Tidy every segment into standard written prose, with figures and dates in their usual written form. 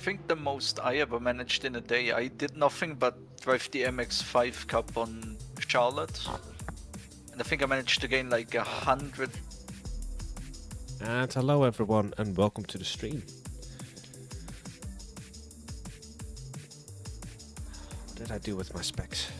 I think the most I ever managed in a day, I did nothing but drive the MX-5 Cup on Charlotte. And I think I managed to gain like 100. And hello everyone and welcome to the stream. What did I do with my specs?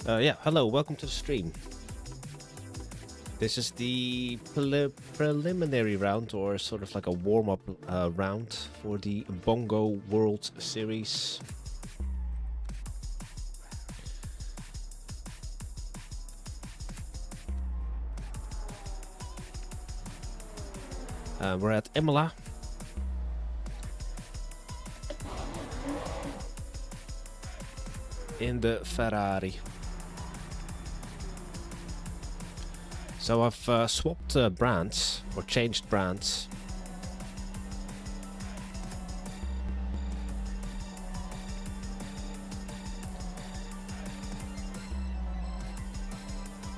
Yeah, hello, welcome to the stream. This is the preliminary round, or sort of like a warm-up round for the Bongo World Series. We're at Imola. In the Ferrari. So I've swapped brands, or changed brands.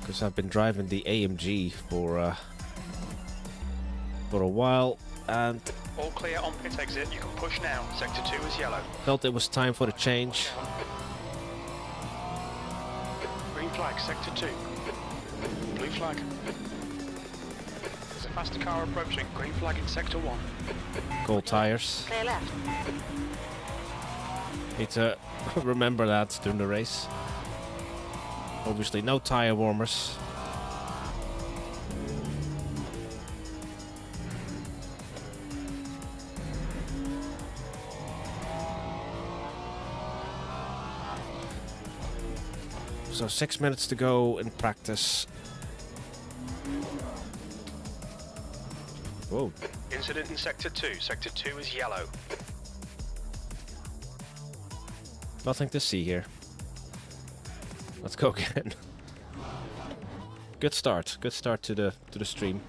Because I've been driving the AMG for a while, and all clear on pit exit, you can push now. Sector 2 is yellow. Felt it was time for the change. Green flag, sector 2. Blue flag. There's a faster car approaching. Green flag in sector 1. Cold tires. Clear left. Need to remember that during the race. Obviously no tire warmers. So 6 minutes to go in practice. Whoa. Incident in sector 2. Sector 2 is yellow. Nothing to see here. Let's go again. Good start. Good start to the stream.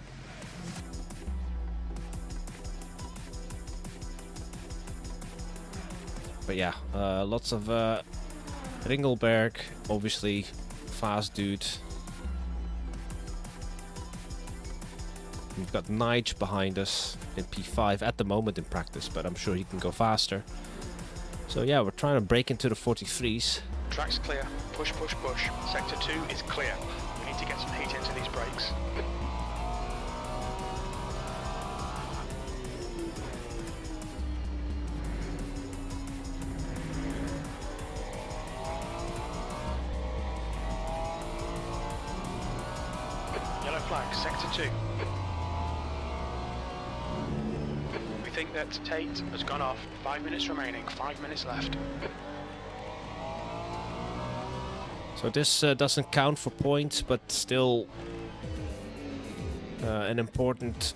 But yeah, lots of Ringelberg, obviously fast dude. We've got Nige behind us in P5 at the moment in practice, but I'm sure he can go faster. So yeah, we're trying to break into the 43s. Track's clear. Push, push, push. Sector 2 is clear. We need to get some heat into these brakes. Yellow flag, sector 2. We think that Tate has gone off. 5 minutes remaining, 5 minutes left. So this doesn't count for points, but still an important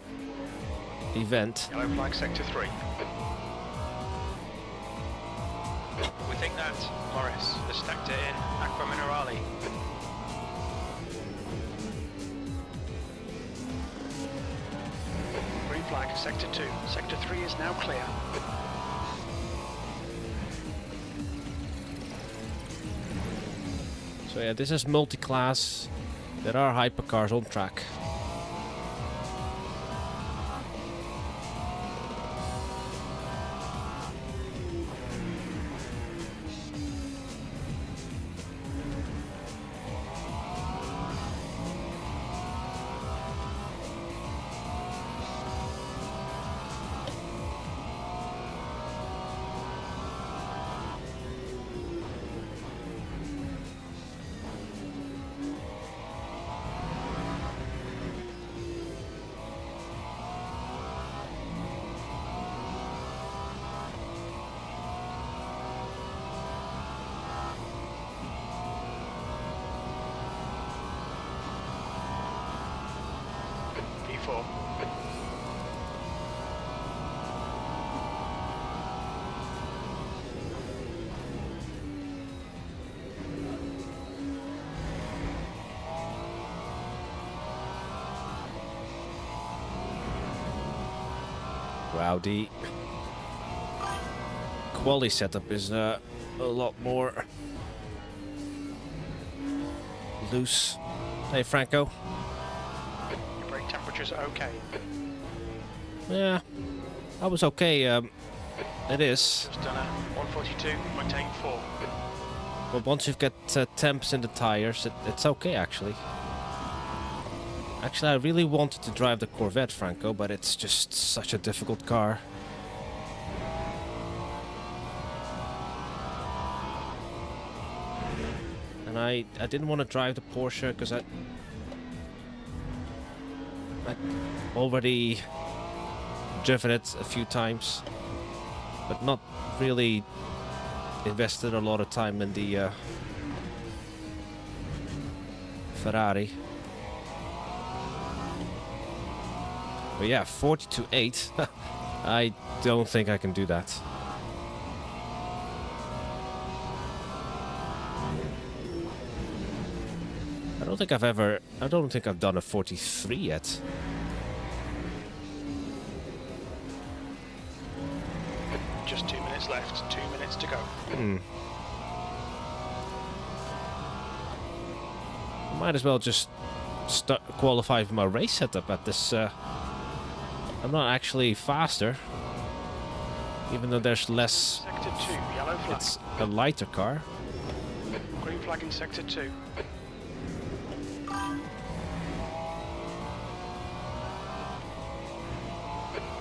event. Yellow flag, sector 3. We think that Morris has stacked it in Aqua Minerale. Green flag, sector 2. Sector 3 is now clear. So yeah, this is multi-class. There are hypercars on track. P4. Wow, the quali setup is a lot more loose. Hey, Franco. Your brake temperature's okay. Yeah, I was okay. It is. Just done a 142, octane 4. But once you've got temps in the tires, it's okay actually. Actually, I really wanted to drive the Corvette, Franco, but it's just such a difficult car. And I didn't want to drive the Porsche because I already driven it a few times, but not really invested a lot of time in the Ferrari. But yeah, 42.8. I don't think I can do that. I don't think I've done a 43 yet. Just 2 minutes left, 2 minutes to go. Might as well just qualify for my race setup at this. I'm not actually faster, even though there's less. Sector 2, yellow flag. It's a lighter car. Green flag in sector 2.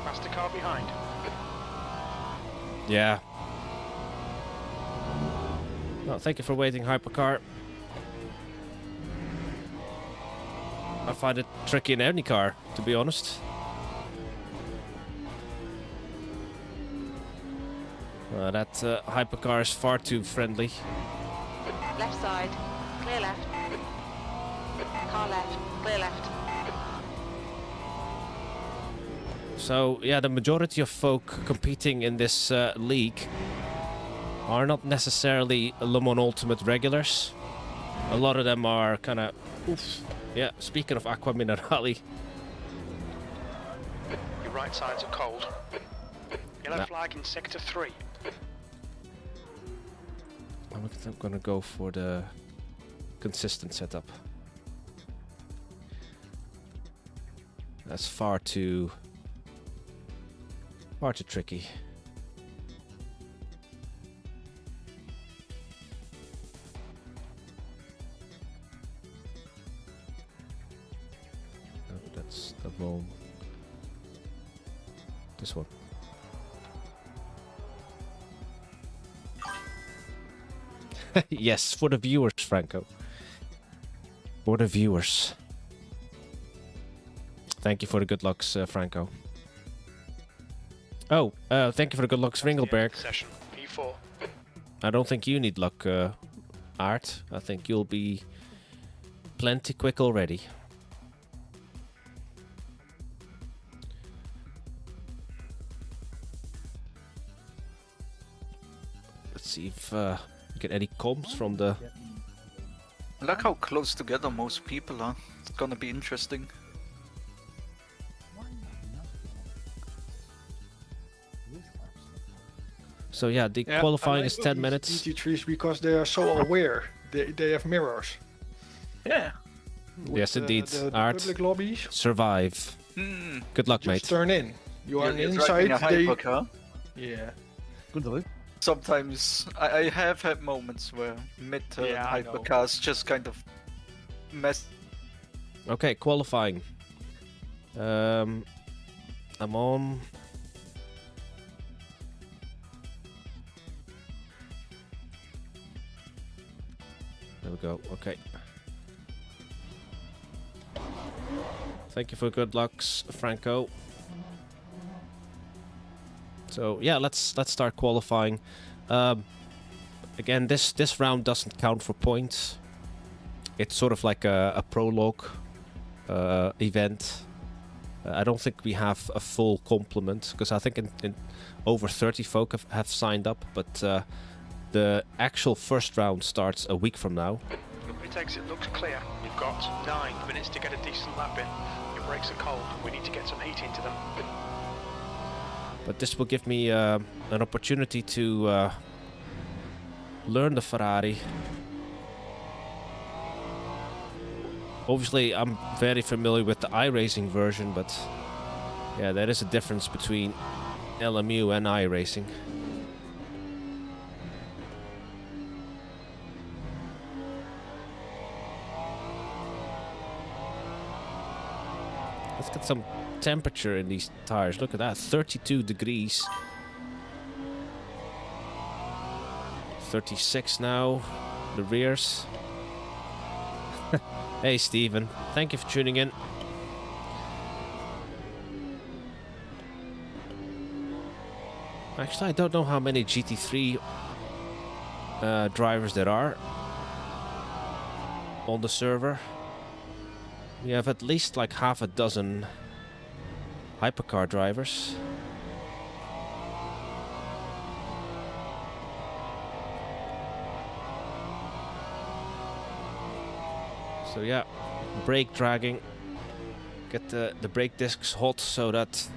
Faster car behind. Yeah. Well, thank you for waiting, Hypercar. I find it tricky in any car, to be honest. That Hypercar is far too friendly. Left side, clear left. Car left, clear left. So, yeah, the majority of folk competing in this league are not necessarily Le Mans Ultimate regulars. A lot of them are kind of... Yeah, speaking of Aqua Minerali. Your right sides are cold. Yellow Nah. flag in sector 3. I'm gonna go for the consistent setup. That's far too tricky. No, that's the wrong. This one. Yes, for the viewers, Franco. For the viewers. Thank you for the good lucks, Franco. Oh, thank you for the good lucks, Ringelberg. Session P4. I don't think you need luck, Art. I think you'll be plenty quick already. Let's see if we get any comms from the... Look how close together most people are. It's gonna be interesting. So yeah, the qualifying is 10 minutes. GT3s because they are so aware. They have mirrors. Yeah. Yes, With, indeed. The Art, public lobbies. survive. Good luck, Just mate. turn in. You are You're inside. driving a hypercar. Yeah. Sometimes I have had moments where mid-turn Yeah, I know. hypercars just kind of mess. Okay, qualifying. I'm on. There we go. Okay. Thank you for good lucks, Franco. So yeah, let's start qualifying. Again, this round doesn't count for points. It's sort of like a prologue event. I don't think we have a full complement, because I think in over 30 folk have signed up, but the actual first round starts a week from now. Your pit exit looks clear. You've got 9 minutes to get a decent lap in. Your brakes are cold. We need to get some heat into them. But this will give me an opportunity to learn the Ferrari. Obviously, I'm very familiar with the iRacing version, but yeah, there is a difference between LMU and iRacing. Let's get some temperature in these tires. Look at that, 32 degrees. 36 now, the rears. Hey Steven, thank you for tuning in. Actually, I don't know how many GT3 drivers there are on the server. We have at least like half a dozen hypercar drivers. So yeah, brake dragging. Get the brake discs hot so that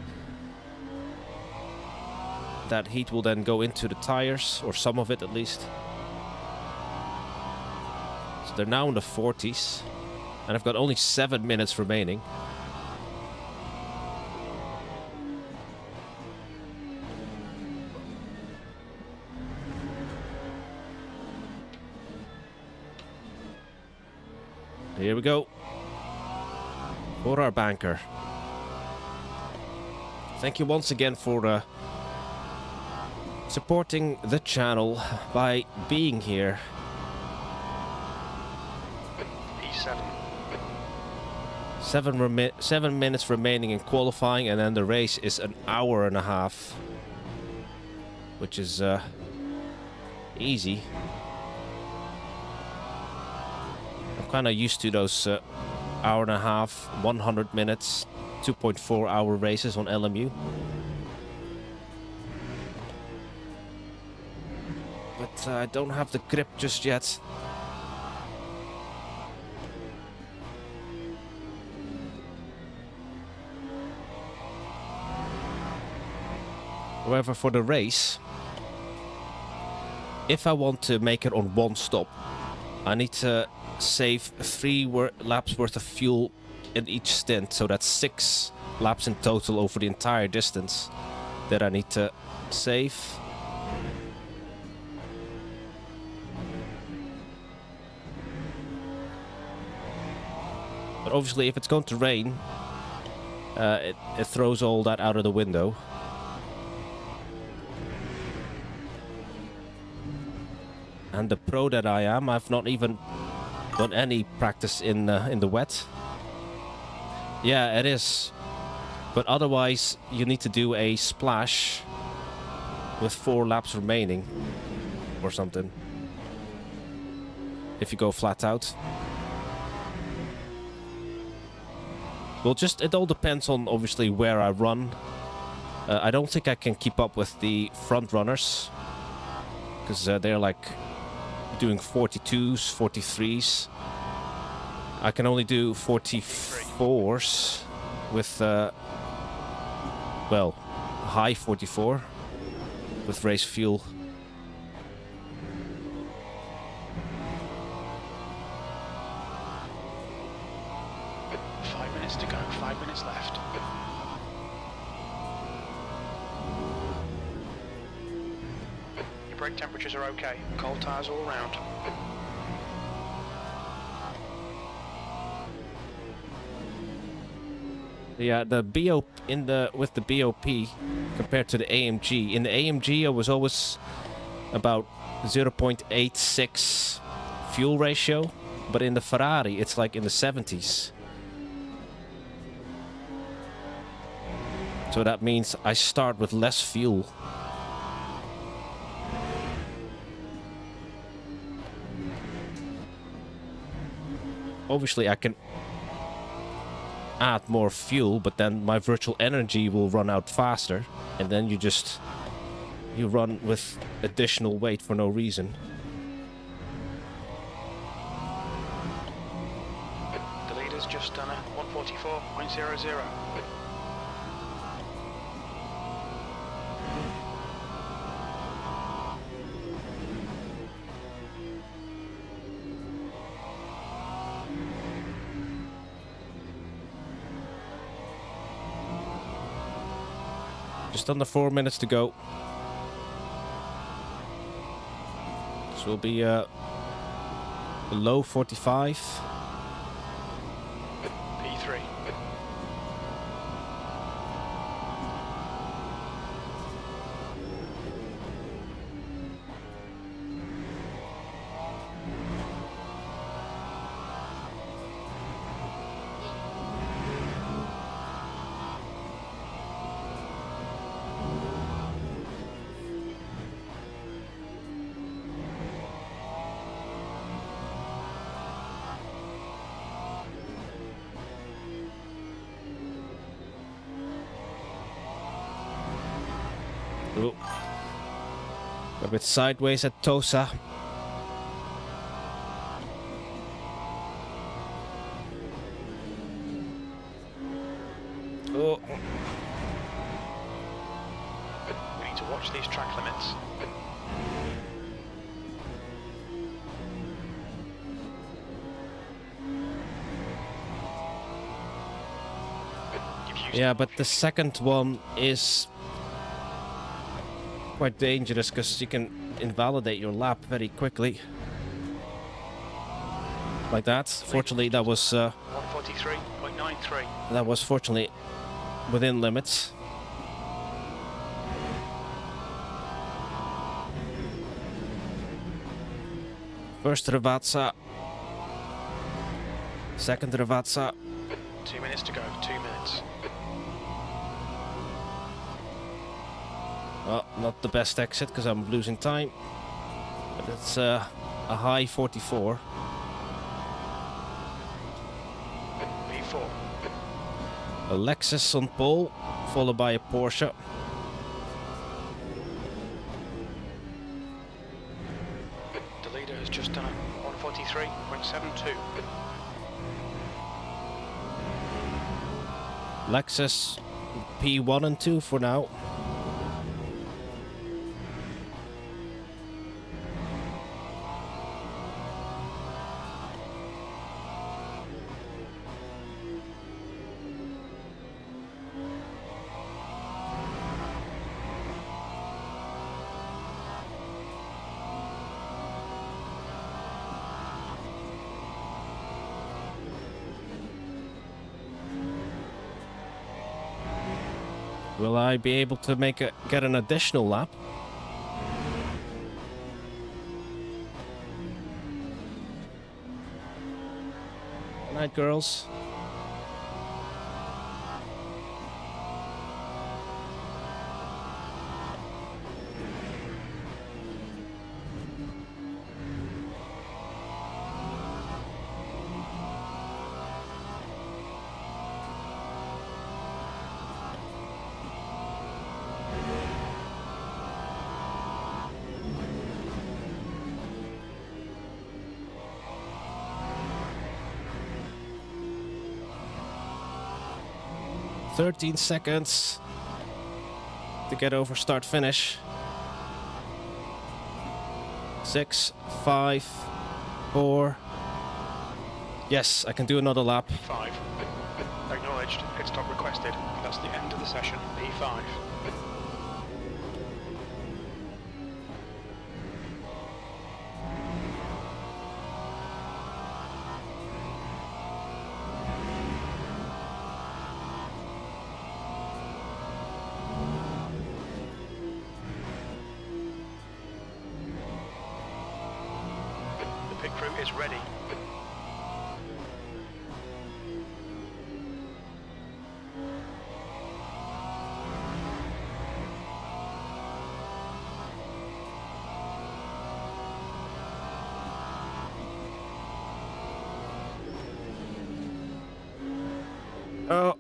heat will then go into the tires, or some of it at least. So they're now in the 40s, and I've got only 7 minutes remaining. Here we go. For our banker. Thank you once again for supporting the channel by being here. E7. 7 minutes remaining in qualifying, and then the race is an hour and a half, which is easy. I'm kind of used to those hour and a half, 100 minutes, 2.4 hour races on LMU. But I don't have the grip just yet. However, for the race, if I want to make it on one stop, I need to save 3 laps worth of fuel in each stint, so that's 6 laps in total over the entire distance that I need to save. But obviously, if it's going to rain, it throws all that out of the window. And the pro that I am, I've not even done any practice in the wet. Yeah, it is. But otherwise, you need to do a splash with 4 laps remaining, or something, if you go flat out. Well, it all depends on obviously where I run. I don't think I can keep up with the front runners, because they're like doing 42s, 43s. I can only do 44s with, well, high 44 with race fuel. To go, 5 minutes left. Your brake temperatures are okay. Cold tyres all around. Yeah, the BOP with the BOP compared to the AMG. In the AMG, I was always about 0.86 fuel ratio, but in the Ferrari, it's like in the 70s. So that means I start with less fuel. Obviously, I can add more fuel, but then my virtual energy will run out faster, and then you run with additional weight for no reason. The leader's just done a 144.00. Just under 4 minutes to go. This will be below 45. P3. Oh. A bit sideways at Tosa. Oh. We need to watch these track limits. Yeah, but the second one is quite dangerous because you can invalidate your lap very quickly. Like that. Fortunately, that was 143.93. that was fortunately within limits. First Ravazza. Second Ravazza. 2 minutes to go, 2 minutes. Well, not the best exit because I'm losing time. But it's a high 44. P4. A Lexus on pole, followed by a Porsche. The leader has just done a 143.72. Lexus P1 and 2 for now. Will I be able to get an additional lap? Good night, girls. "13 seconds to get over start finish. 6, 5, 4. Yes, I can do another lap. 5. Acknowledged. Pit stop requested. That's the end of the session. P5. The pit crew is ready. Oh.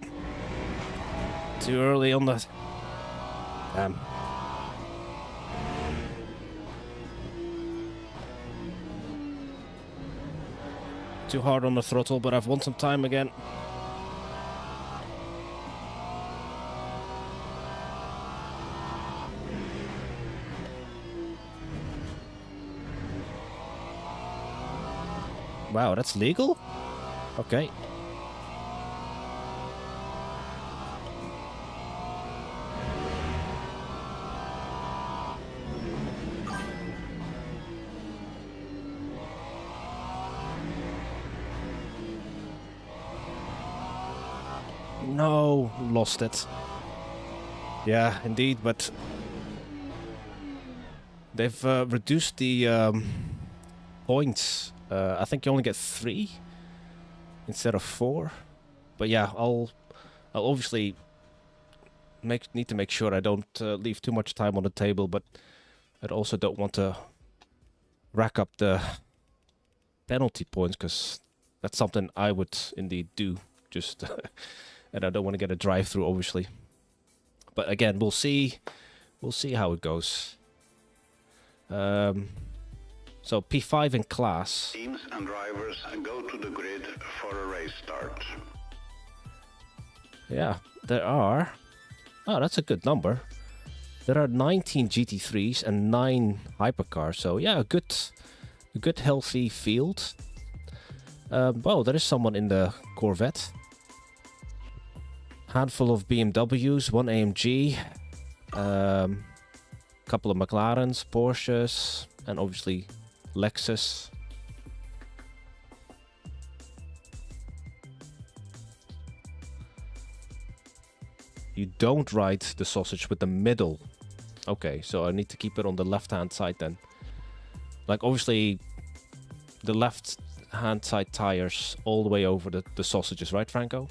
Too early on the... Damn. Too hard on the throttle, but I've won some time again. Wow, that's legal? Okay. No, lost it. Yeah, indeed, but they've reduced the points. I think you only get 3 instead of 4. But yeah, I'll obviously need to make sure I don't leave too much time on the table, but I also don't want to rack up the penalty points, because that's something I would indeed do. Just and I don't want to get a drive-through, obviously. But again, we'll see how it goes. So P5 in class. Teams and drivers go to the grid for a race start. Yeah, there are... Oh, that's a good number. There are 19 GT3s and 9 hypercars. So yeah, a good healthy field. Well, there is someone in the Corvette. Handful of BMWs, 1 AMG, couple of McLarens, Porsches, and obviously Lexus. You don't ride the sausage with the middle. Okay, so I need to keep it on the left-hand side then. Like, obviously, the left-hand side tires all the way over the sausages, right, Franco?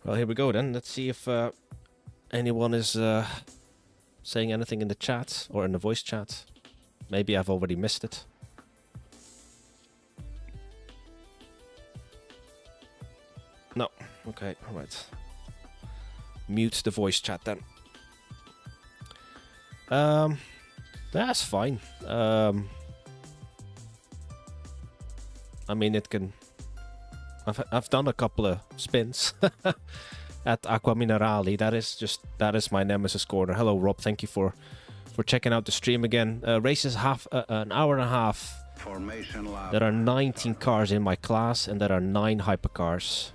Well, here we go then. Let's see if anyone is saying anything in the chat or in the voice chat. Maybe I've already missed it. No. Okay, alright. Mute the voice chat then. That's fine. I mean, it can... I've done a couple of spins at Aqua Minerali. That is my Nemesis corner. Hello, Rob. Thank you for checking out the stream again. Race is an hour and a half. Formation lap. There are 19 cars in my class, and there are 9 hypercars.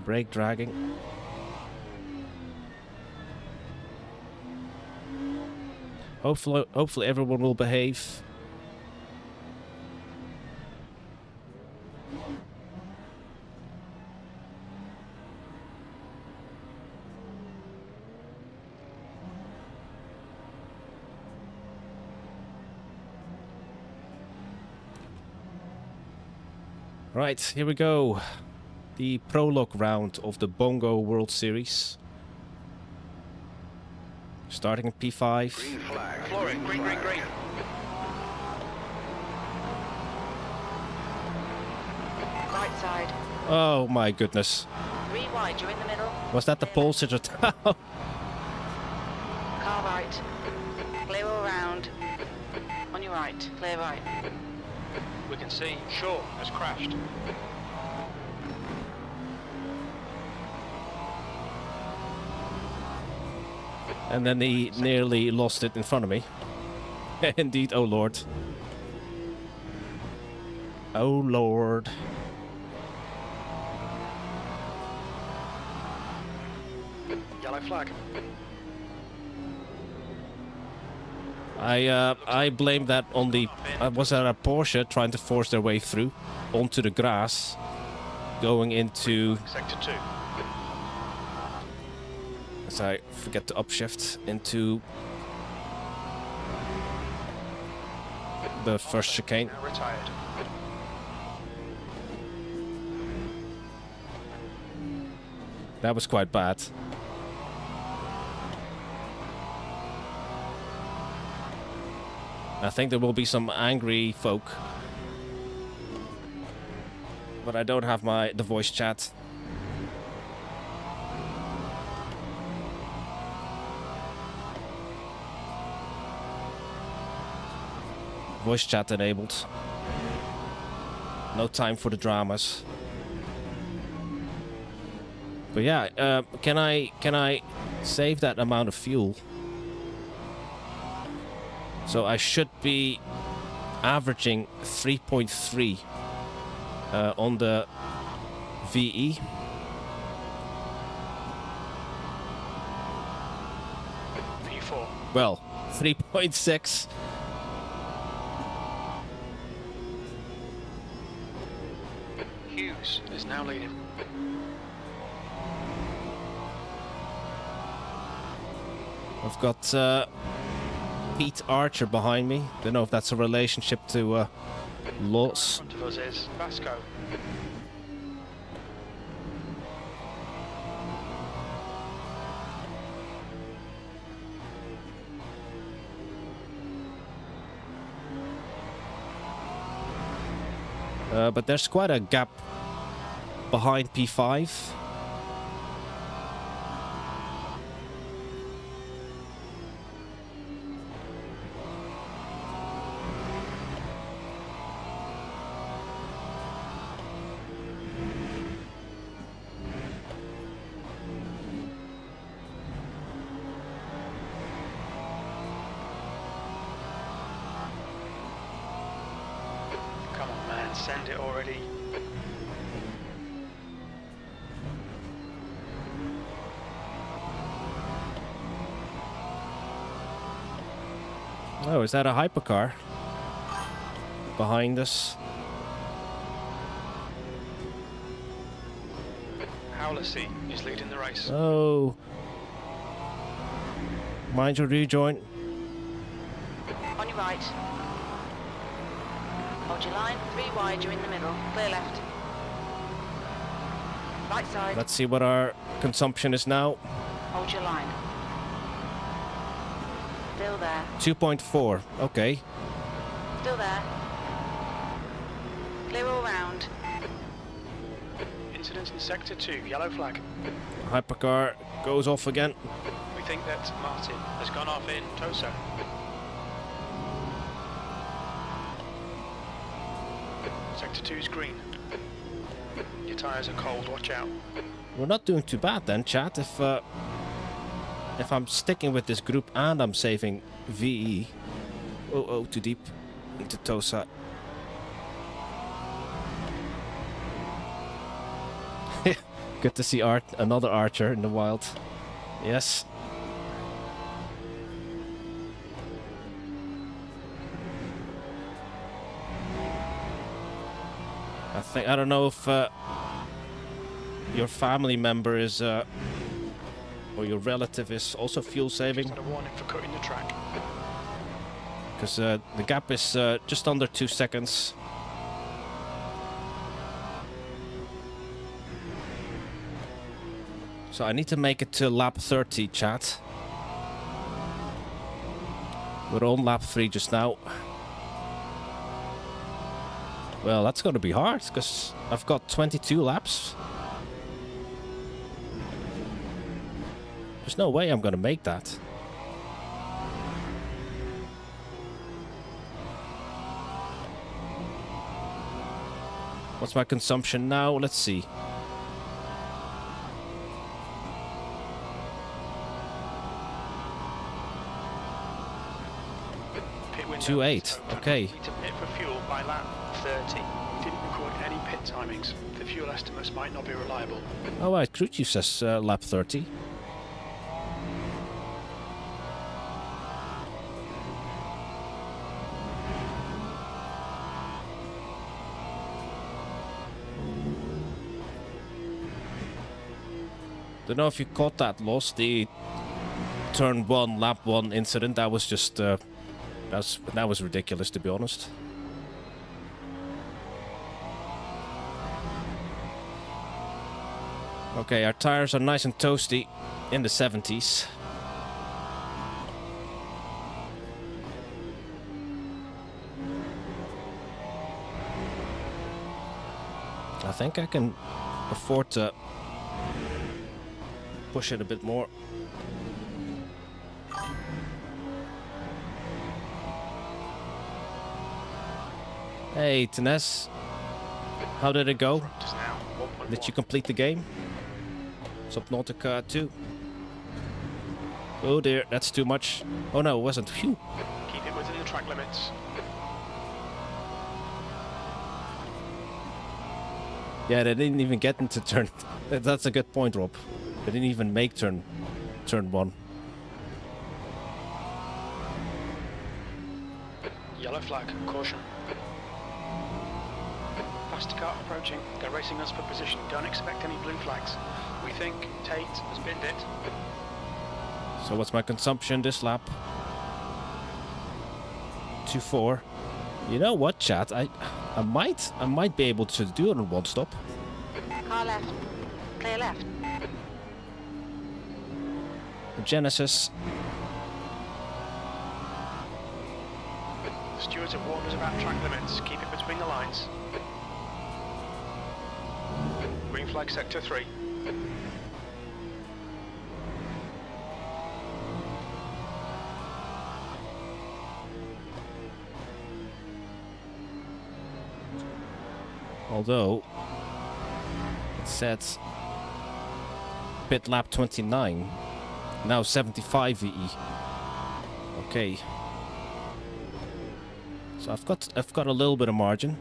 Brake dragging. Hopefully everyone will behave. Right, here we go. The prologue round of the Bongo World Series. Starting in P5. Green flag. Flooring, green, green, green. Right side. Oh my goodness. 3 wide, you're in the middle. Was that the pole sitter? Car right. Clear all round. On your right, clear right. We can see Shaw has crashed. And then he nearly lost it in front of me. Indeed, oh lord. Oh lord. Yellow flag. I blame that on the... was that a Porsche trying to force their way through onto the grass, going into... Sector 2. As I forget to upshift into the first chicane. Now retired. That was quite bad. I think there will be some angry folk. But I don't have the voice chat. Voice chat enabled. No time for the dramas. But yeah, can I save that amount of fuel? So I should be averaging 3.3 on the VE. P4. Well, 3.6. Hughes is now leading. I've got Pete Archer behind me. Don't know if that's a relationship to Loss. In front of us is Vasco. But there's quite a gap behind P5. Come on, man, send it already. Oh, is that a hypercar behind us? Howlessy is leading the race. Oh. Mind your rejoin. On your right. Hold your line, 3 wide, you're in the middle. Clear left. Right side. Let's see what our consumption is now. Hold your line. Still there. 2.4. Okay. Still there. Clear all round. Incident in Sector 2, yellow flag. Hypercar goes off again. We think that Martin has gone off in Tosa. Sector 2's green. Your tyres are cold, watch out. We're not doing too bad then, chat. If I'm sticking with this group and I'm saving VE. Oh, too deep into Tosa. Good to see another archer in the wild. Yes. I don't know if your family member is or your relative is also fuel saving. Just had a warning for cutting the track. Because the gap is just under 2 seconds. So I need to make it to lap 30, chat. We're on lap 3 just now. Well, that's going to be hard, because I've got 22 laps. There's no way I'm going to make that. What's my consumption now? Let's see. Pit window. 2.8. Okay. Need to pit for fuel by lap 30. We didn't record any pit timings. The fuel estimates might not be reliable. Oh, right. Crew chief says lap 30. Don't know if you caught that loss, the turn 1, lap 1 incident. That was just that was ridiculous, to be honest. Okay, our tires are nice and toasty in the 70s. I think I can afford to push it a bit more. Hey, Tines. How did it go? Just now, 1.1. Did you complete the game? Subnautica 2. Oh dear, that's too much. Oh no, it wasn't. Phew. Keep it within the track limits. Yeah, they didn't even get into turn. That's a good point, Rob. They didn't even make turn 1. Yellow flag, caution. Faster car approaching. They're racing us for position. Don't expect any blue flags. We think Tate has binned it. So what's my consumption this lap? 2.4. You know what, chat? I might be able to do it on one stop. Car left. Clear left. Genesis. The stewards have warned us about track limits. Keep it between the lines. Green flag sector 3. Although it says pit lap 29, now 75 VE. Okay, so I've got a little bit of margin.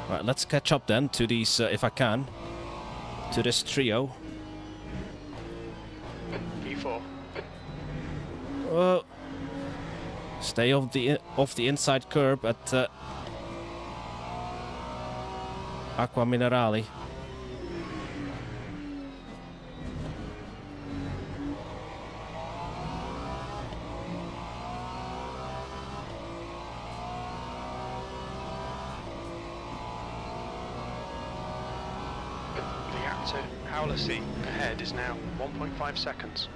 All right, let's catch up then to these, if I can, to this trio. P4. Stay off the inside curb at Acqua Minerali. The active Howler seat ahead is now 1.5 seconds.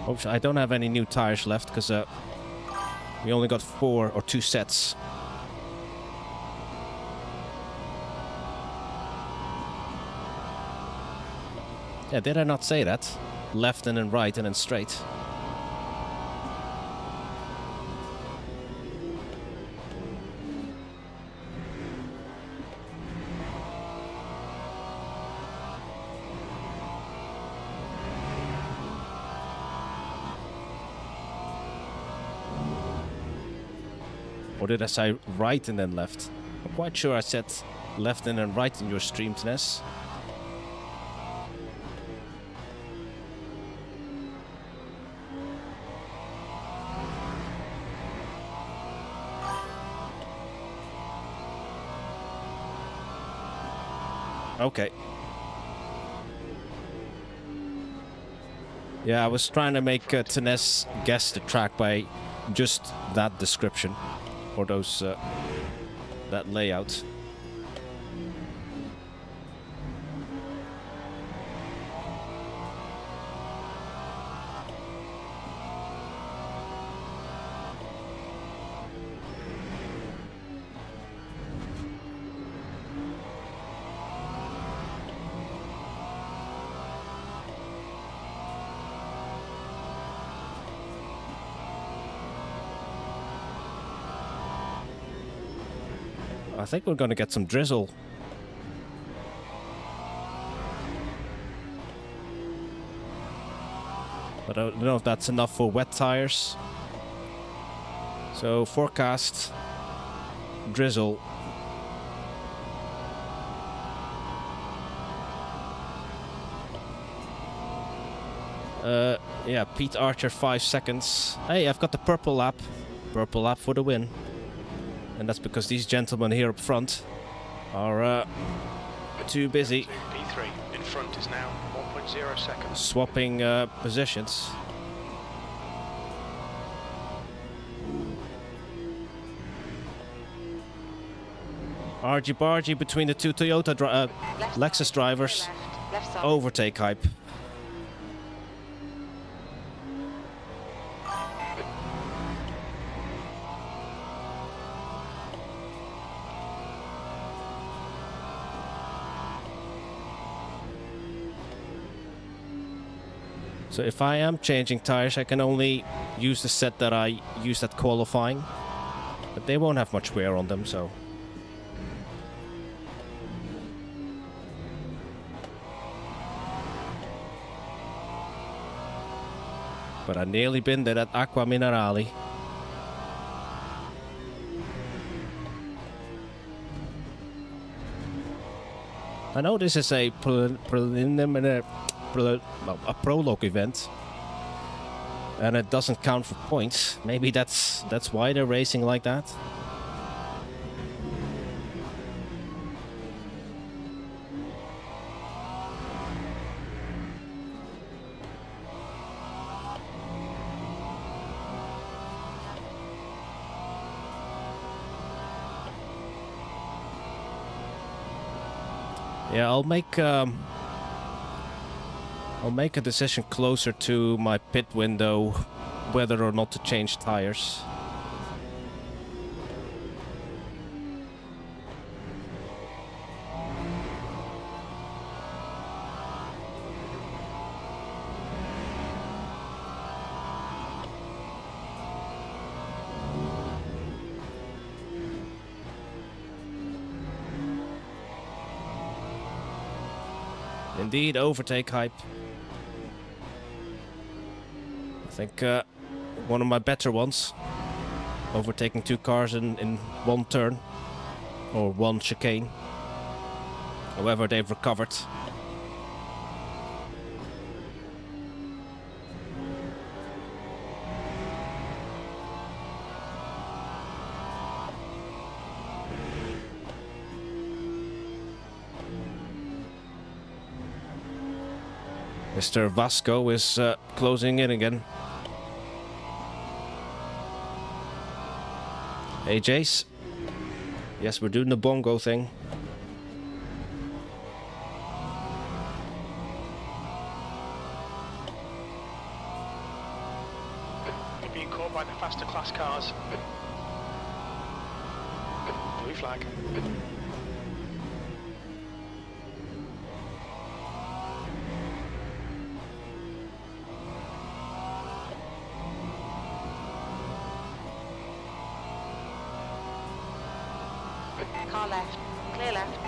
Oops, I don't have any new tires left because we only got 4 or 2 sets. Yeah, did I not say that? Left and then right and then straight. Or did I say right and then left? I'm quite sure I said left and then right in your stream, Tines. Okay. Yeah, I was trying to make Tines guess the track by just that description. Or those, that layout. I think we're gonna get some drizzle. But I don't know if that's enough for wet tires. So forecast drizzle. Yeah, Pete Archer 5 seconds. Hey, I've got the purple lap. Purple lap for the win. And that's because these gentlemen here up front are too busy P3 in front is now 1.0 seconds. swapping positions. Argy-bargy between the two Toyota Left Lexus side, drivers. clear left side. Overtake hype. So if I am changing tires, I can only use the set that I used at qualifying. But they won't have much wear on them, so... But I nearly been there at Acqua Minerali. I know this is a preliminary... a prologue event, and it doesn't count for points. Maybe that's why they're racing like that. Yeah, I'll make a decision closer to my pit window whether or not to change tires. Indeed, overtake hype. I think one of my better ones. Overtaking two cars in one turn. Or one chicane. However, they've recovered. Mr. Vasco is closing in again. Hey Jace. Yes, we're doing the Bongo thing. You're being caught by the faster class cars. Blue flag. Car left, clear left.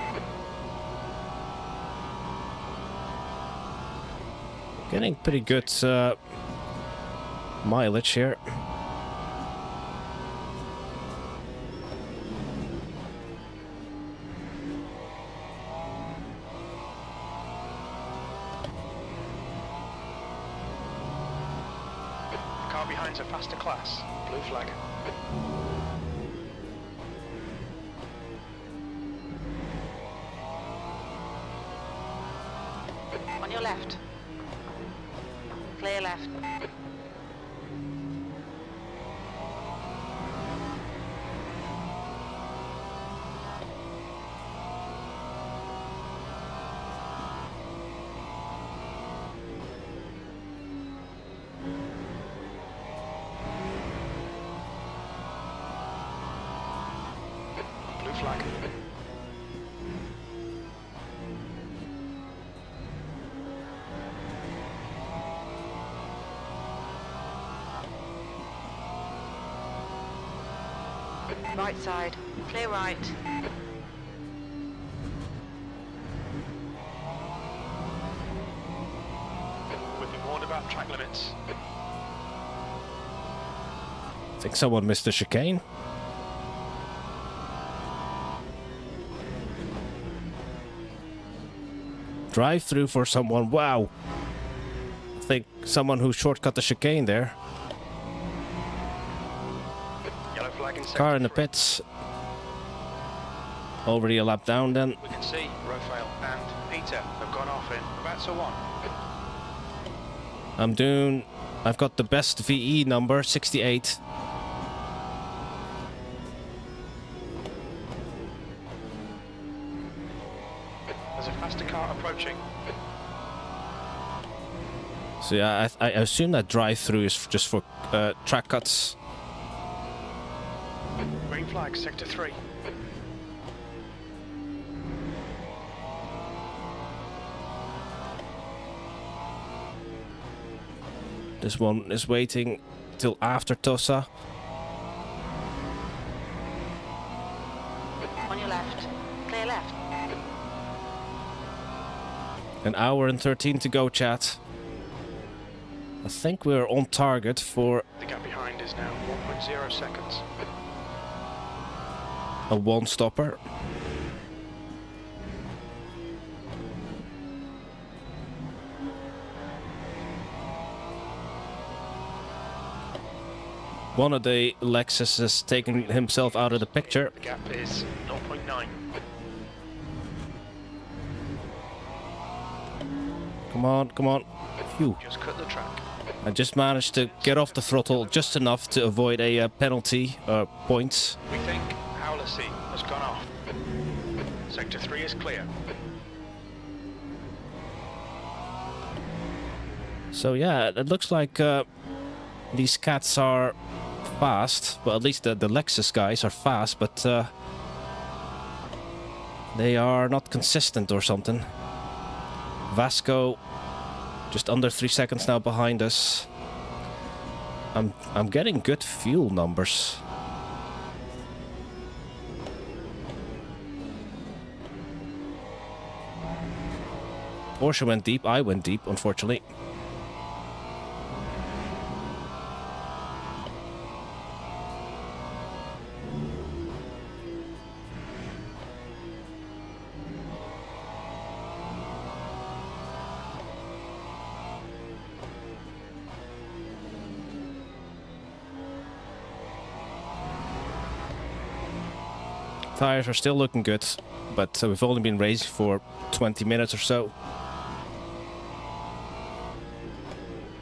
Getting pretty good mileage here. The car behind's a faster class. Blue flag. On your left. Clear left. Blue flag. Right side, clear right. We've been warned about track limits. I think someone missed the chicane. Drive through for someone. Wow. I think someone who shortcut the chicane there. Yellow flag in Car in the sector three. pits. Already a lap down then. We can see Rafael and Peter have gone off in about to 1. I've got the best VE number, 68. There's a faster car approaching. So yeah, I assume that drive-through is just for track cuts. Green flag, sector 3. This one is waiting till after Tosa. On your left. Clear left. An hour and 13 to go, chat. I think we're on target for The gap behind is now 1.0 seconds. a one-stopper. One of the Lexus has taken himself out of the picture. The gap is 0.9. Come on, come on. Phew. Just cut the track. I just managed to get off the throttle just enough to avoid a penalty points. We think Howley has gone off. Sector 3 is clear. So yeah, it looks like these cats are fast. Well, at least the Lexus guys are fast, but they are not consistent or something. Vasco just under 3 seconds now behind us. I'm getting good fuel numbers. Porsche went deep, I went deep, unfortunately. Tires are still looking good, but we've only been racing for 20 minutes or so.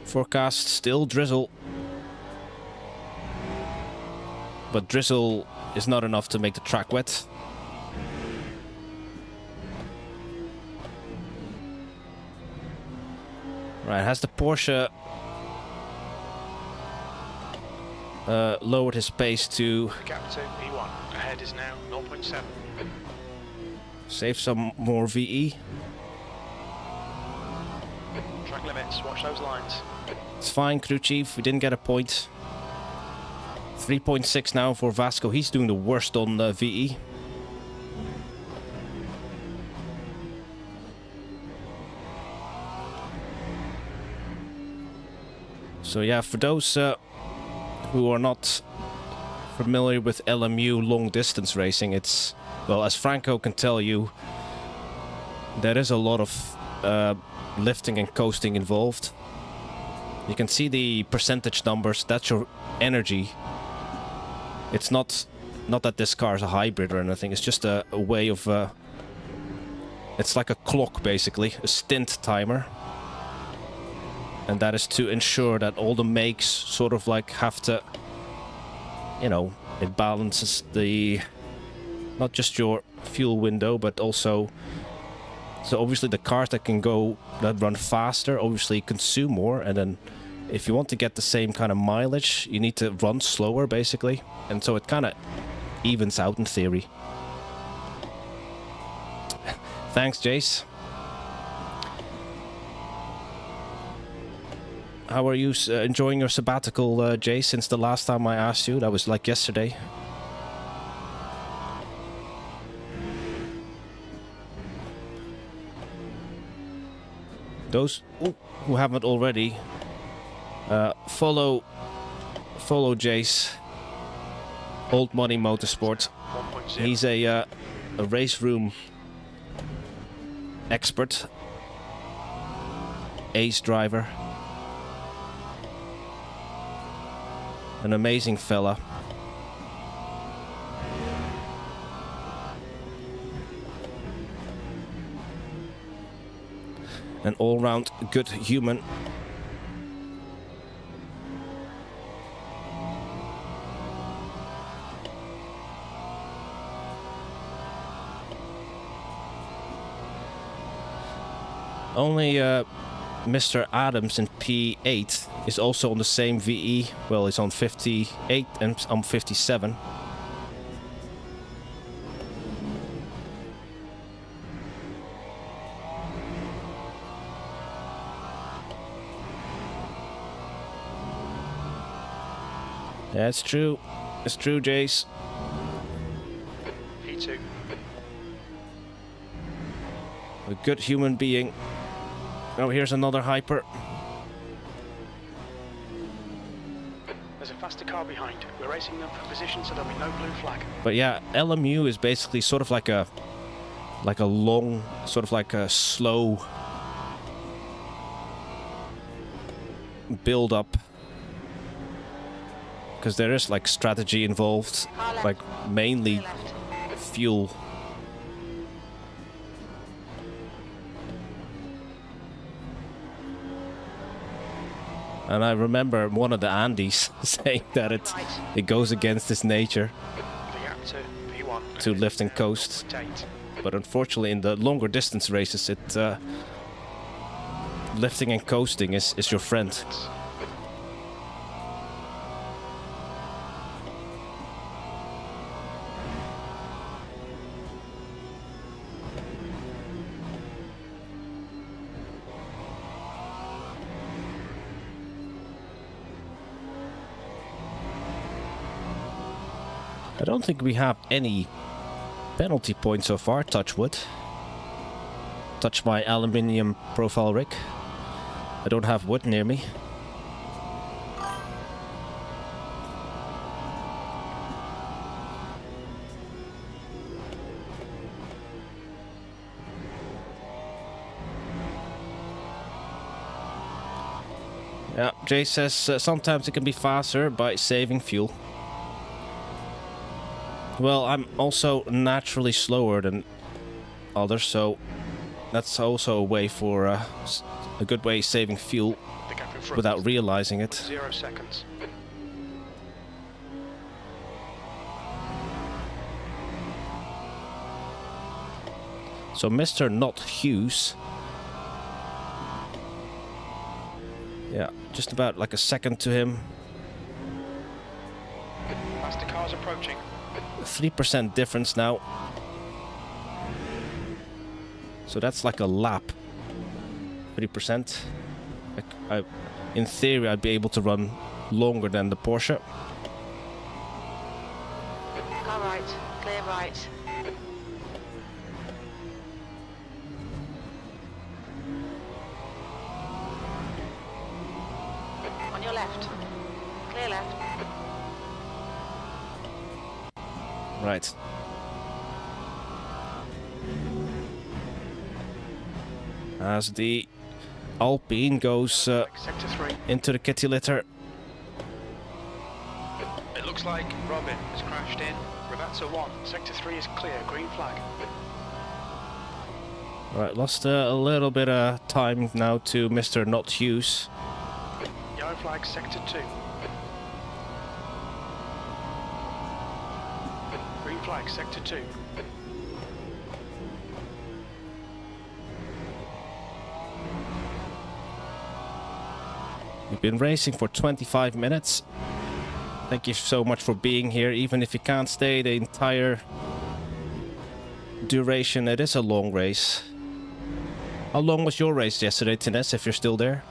Forecast still drizzle. But drizzle is not enough to make the track wet. Right, has the Porsche lowered his pace to Gap to P1. Ahead is now 0.7. save some more VE? Track limits, watch those lines. It's fine, crew chief, we didn't get a point. 3.6 now for Vasco, he's doing the worst on VE. So yeah, for those who are not familiar with LMU long distance racing, it's, well, as Franco can tell you, there is a lot of lifting and coasting involved. You can see the percentage numbers, that's your energy. It's not that this car is a hybrid or anything, it's just a way of... it's like a clock basically, a stint timer. And that is to ensure that all the makes sort of like have to, you know, it balances the, not just your fuel window, but also, so obviously the cars that run faster obviously consume more, and then if you want to get the same kind of mileage, you need to run slower basically, and so it kind of evens out in theory. Thanks, Jace. How are you enjoying your sabbatical, Jay, since the last time I asked you? That was like yesterday. Those who haven't already, follow Jace, Old Money Motorsport. 1.0. He's a race room expert, ace driver. An amazing fella. An all-round good human. Only Mr. Adams in P8 is also on the same VE. Well, he's on 58 and I'm 57. Yeah, it's true. It's true, Jace. P2. A good human being. Oh, here's another hyper. There's a faster car behind. We're racing them for position so there'll be no blue flag. But yeah, LMU is basically sort of like a long, sort of like a slow build up. Because there is like strategy involved, like mainly fuel. And I remember one of the Andes saying that it goes against his nature to lift and coast. But unfortunately in the longer distance races lifting and coasting is your friend. I don't think we have any penalty points so far, touch wood. Touch my aluminium profile rig. I don't have wood near me. Yeah, Jay says sometimes it can be faster by saving fuel. Well, I'm also naturally slower than others, so that's also a way for a good way of saving fuel without realizing it. 0 seconds. So Mr. Not Hughes, yeah, just about like a second to him. Faster cars approaching. 3% difference now. So that's like a lap. 3%. In theory, I'd be able to run longer than the Porsche. Car right, clear right. On your left, clear left. Right. As the Alpine goes Sector 3. into the kitty litter. It looks like Robin has crashed in. Ravazza 1. Sector 3 is clear. Green flag. Right, lost a little bit of time now to Mr. Not Hughes. Yellow flag. Sector 2. Green flag. Sector 2. We've been racing for 25 minutes. Thank you so much for being here, even if you can't stay the entire duration. It is a long race. How long was your race yesterday, Tines, if you're still there?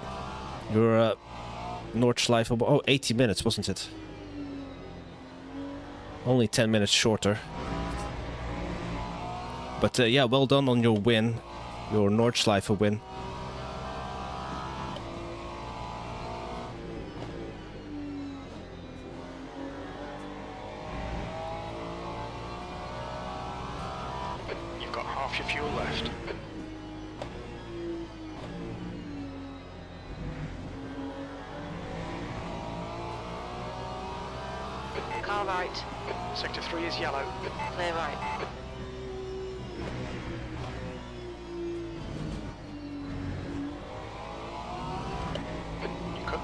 Your Nordschleife, oh, 80 minutes, wasn't it? Only 10 minutes shorter. But yeah, well done on your win. Your Nordschleife win. You've got half your fuel left. Car right, Sector 3 is yellow. clear right.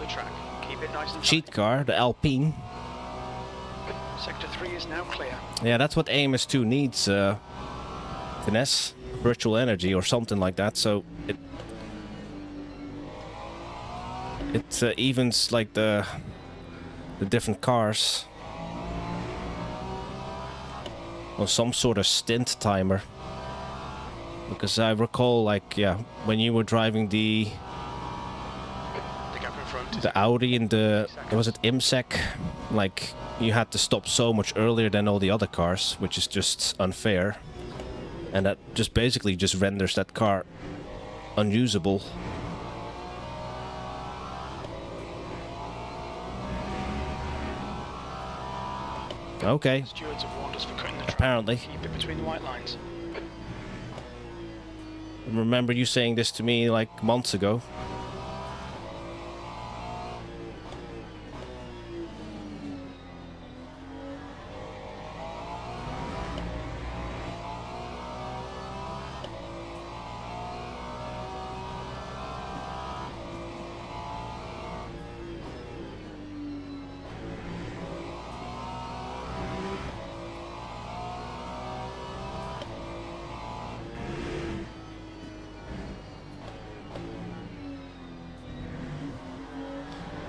the track. Keep it nice and cheat tight. car, the Alpine. Sector 3 is now clear. Yeah, that's what AMS2 needs, finesse, virtual energy or something like that, so it evens like the different cars on some sort of stint timer. Because I recall, like, yeah, when you were driving the gap in front is the Audi and the, was it IMSEC, like, you had to stop so much earlier than all the other cars, which is just unfair. And that just basically just renders that car unusable. Okay, stewards have warned us for cutting the track. apparently. Keep it between the white lines. I remember you saying this to me like months ago.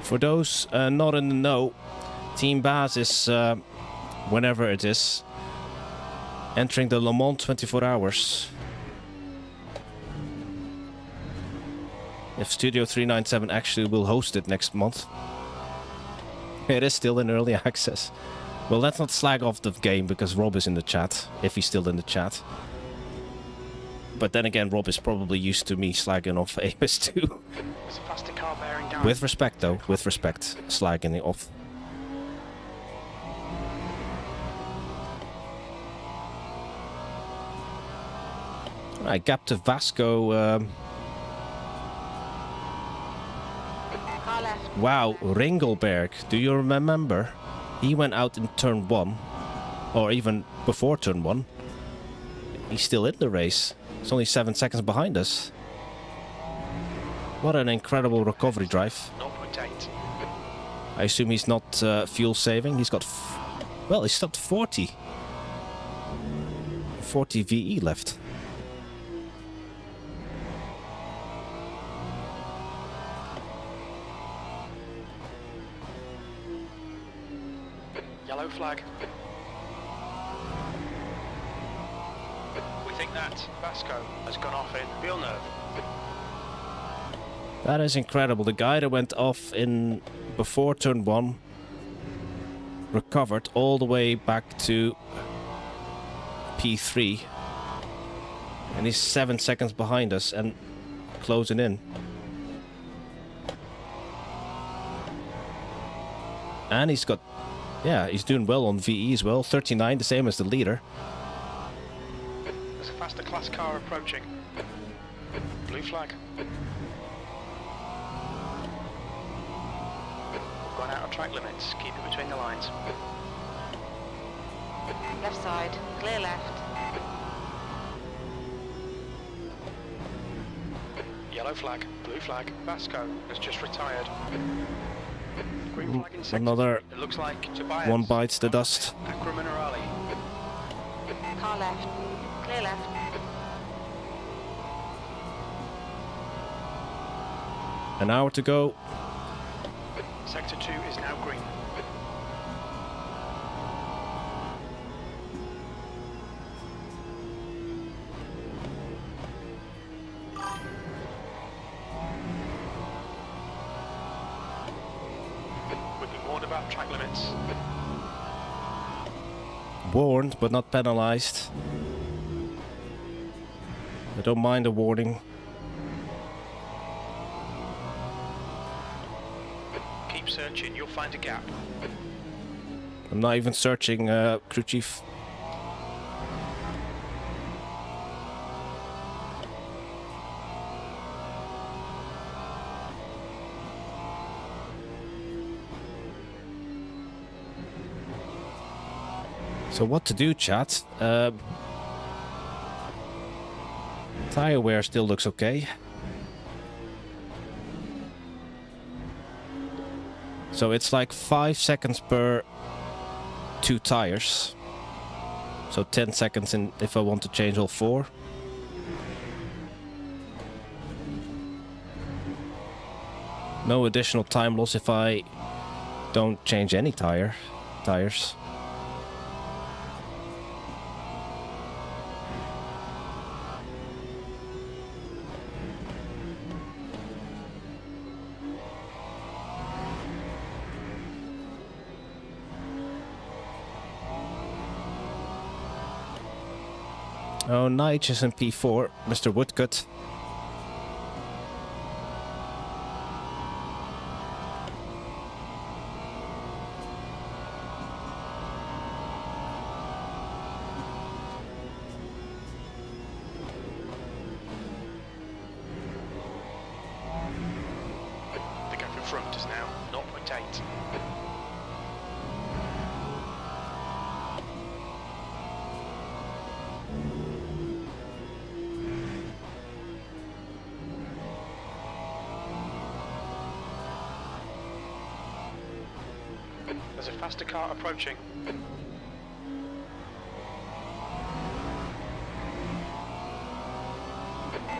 For those not in the know, Team Baz is, whenever it is, entering the Le Mans 24 hours. If Studio 397 actually will host it next month. It is still in early access. Well, let's not slag off the game because Rob is in the chat, if he's still in the chat. But then again, Rob is probably used to me slagging off AMS2. There's a faster car bearing down. With respect, though. With respect. Slagging it off. Alright, gap to Vasco. Car left. Wow, Ringelberg. Do you remember? He went out in turn 1. Or even before turn 1. He's still in the race. He's only 7 seconds behind us. What an incredible recovery drive. 0.8. I assume he's not fuel saving. He's got, well, he's got 40 VE left. Yellow flag. We think that Vasco has gone off in Villeneuve. That is incredible. The guy that went off in before turn 1 recovered all the way back to P3. And he's 7 seconds behind us and closing in. And he's got, yeah, he's doing well on VE as well. 39, the same as the leader. There's a faster class car approaching. Blue flag. We've gone out of track limits. Keep it between the lines. Left side. Clear left. Yellow flag. Blue flag. Vasco has just retired. Green flag in sector. Another It looks like Tobias. one bites the dust. Acra Minerali. Car left. Clear left. An hour to go. Sector 2 is now green. We've been warned about track limits. Warned, but not penalized. I don't mind a warning. Keep searching, you'll find a gap. I'm not even searching, crew chief. So what to do, chat? Tire wear still looks okay. So it's like 5 seconds per 2 tires. So 10 seconds in if I want to change all 4. No additional time loss if I don't change any tires. Oh, Nige is in P4, Mr. Woodcut. The gap in front is now 0.8. There's a faster car approaching.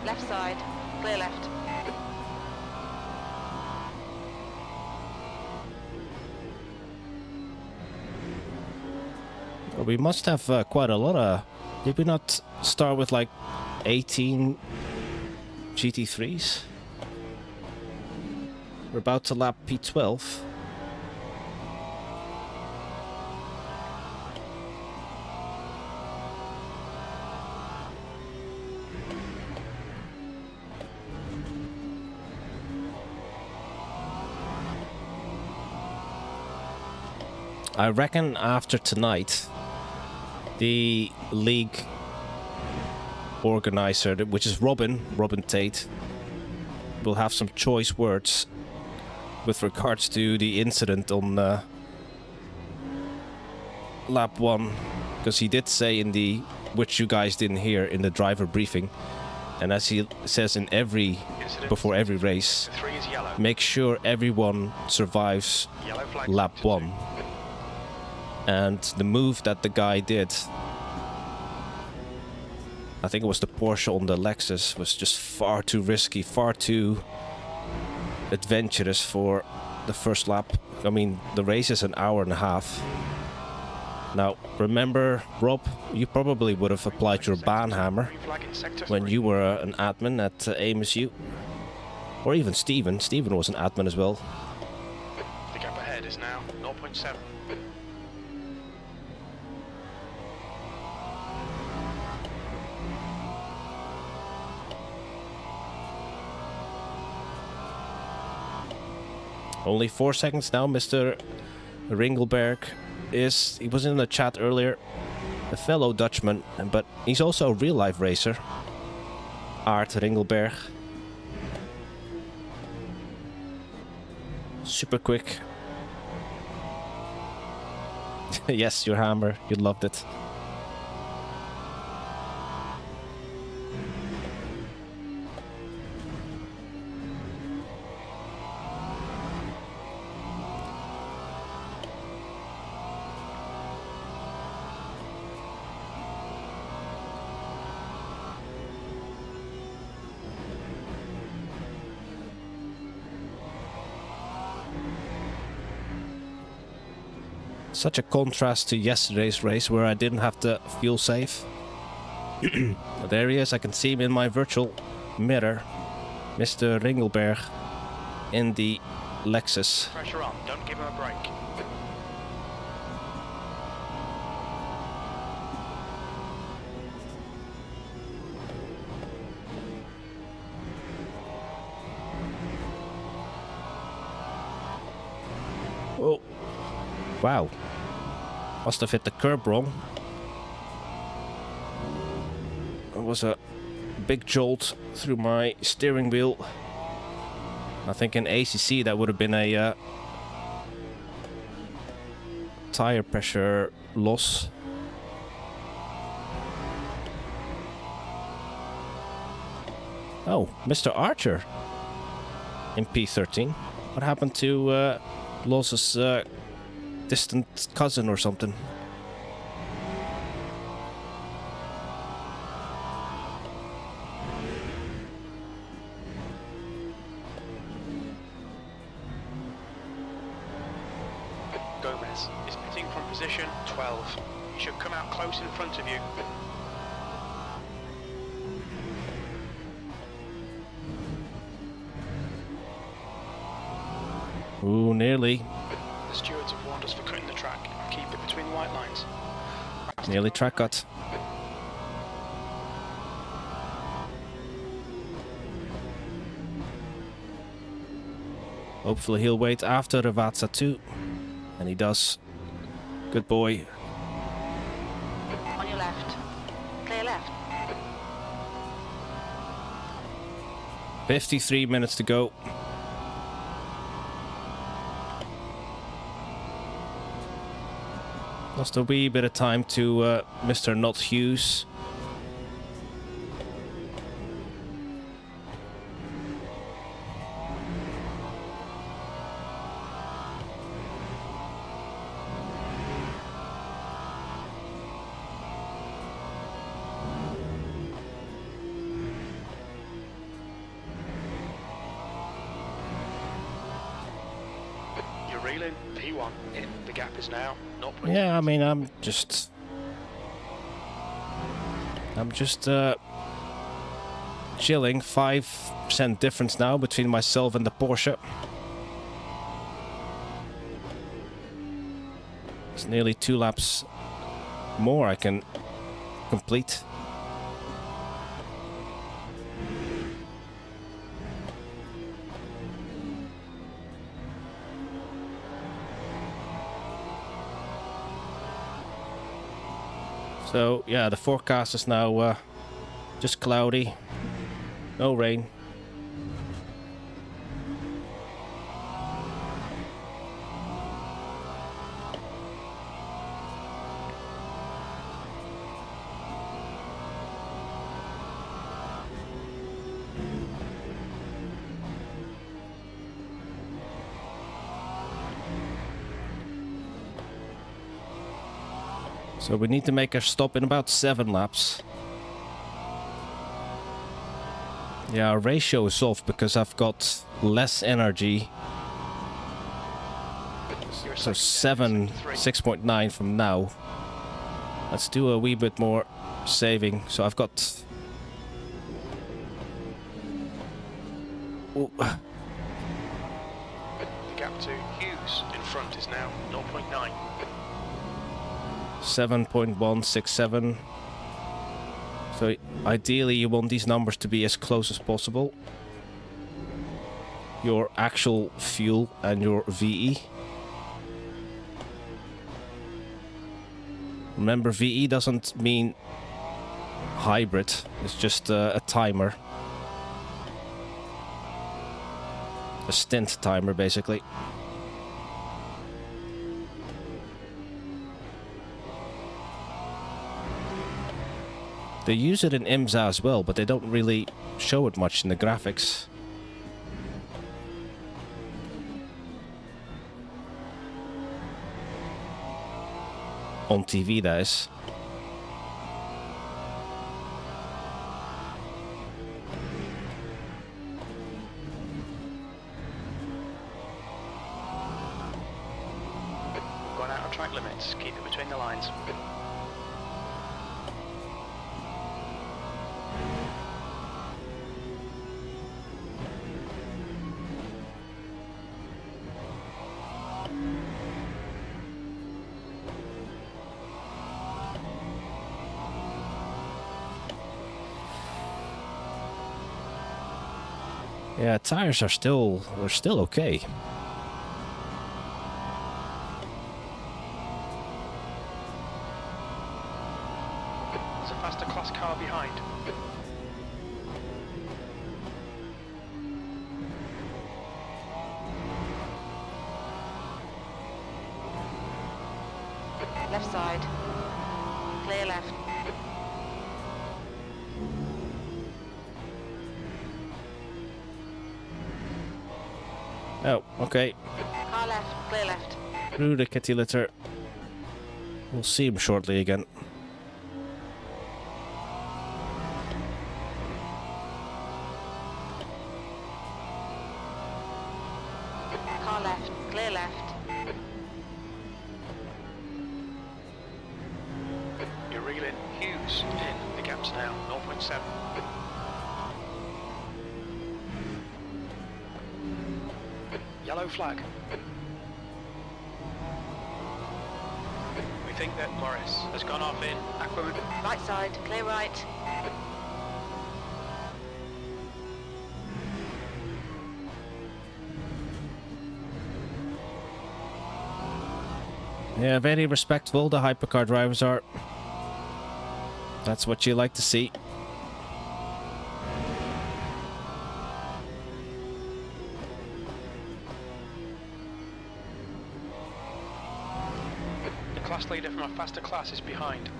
Left side. Clear left. Well, we must have quite a lot of... Did we not start with like 18 GT3s? We're about to lap P12. I reckon after tonight, the league organizer, which is Robin Tate, will have some choice words with regards to the incident on lap 1, because he did say in the, which you guys didn't hear in the driver briefing, and as he says in every, before every race, 3 is yellow. make sure everyone survives Yellow flag. lap 1. And the move that the guy did, I think it was the Porsche on the Lexus, was just far too risky, far too adventurous for the first lap. I mean, the race is an hour and a half. Now, remember, Rob, you probably would have applied your ban hammer Green flag in sector when 3. you were an admin at AMSU. Or even Steven. Steven was an admin as well. The gap ahead is now 0.7. Only 4 seconds now, Mr. Ringelberg he was in the chat earlier, a fellow Dutchman, but he's also a real-life racer. Art Ringelberg. Super quick. Yes, your hammer, you loved it. Such a contrast to yesterday's race where I didn't have to feel safe. There he is, I can see him in my virtual mirror. Mr. Ringelberg in the Lexus. Pressure on, don't give him a break. Oh, wow. Must have hit the curb wrong. It was a big jolt through my steering wheel. I think in ACC that would have been a tire pressure loss. Oh, Mr. Archer in P13. What happened to lost his distant cousin or something. Gomez is pitting from position 12. He should come out close in front of you. Ooh, nearly. The stewards have warned us for cutting the track. Keep it between the white lines. Nearly track cut. Hopefully he'll wait after Rivazza too. And he does. Good boy. On your left. Clear left. 53 minutes to go. Lost a wee bit of time to Mr. Not Hughes. You're reeling. P1 in. The gap is now 0.8. Yeah, I mean, I'm just chilling. 5% difference now between myself and the Porsche. It's nearly 2 laps more I can complete. So yeah, the forecast is now just cloudy, no rain. So we need to make our stop in about 7 laps. Yeah, our ratio is off because I've got less energy. So 6.9 from now. Let's do a wee bit more saving. So I've got... Ooh. The gap to Hughes in front is now 0.9. 7.167. So ideally you want these numbers to be as close as possible. Your actual fuel and your VE. Remember, VE doesn't mean hybrid, it's just a timer. A stint timer, basically. They use it in IMSA as well, but they don't really show it much in the graphics. On TV, that is. Going out of track limits. Keep it between the lines. Yeah, tires are still okay. There's a faster class car behind. Left side. Clear left. Oh, okay. Car left. clear left. Through the kitty litter. We'll see him shortly again. Car left, clear left. You're reeling Hughes in. The gap's now 0.7. Yellow flag. We think that Morris has gone off in Aquaman. Right side, clear right. Yeah, very respectful, the hypercar drivers are. That's what you like to see. The class leader from a faster class is behind.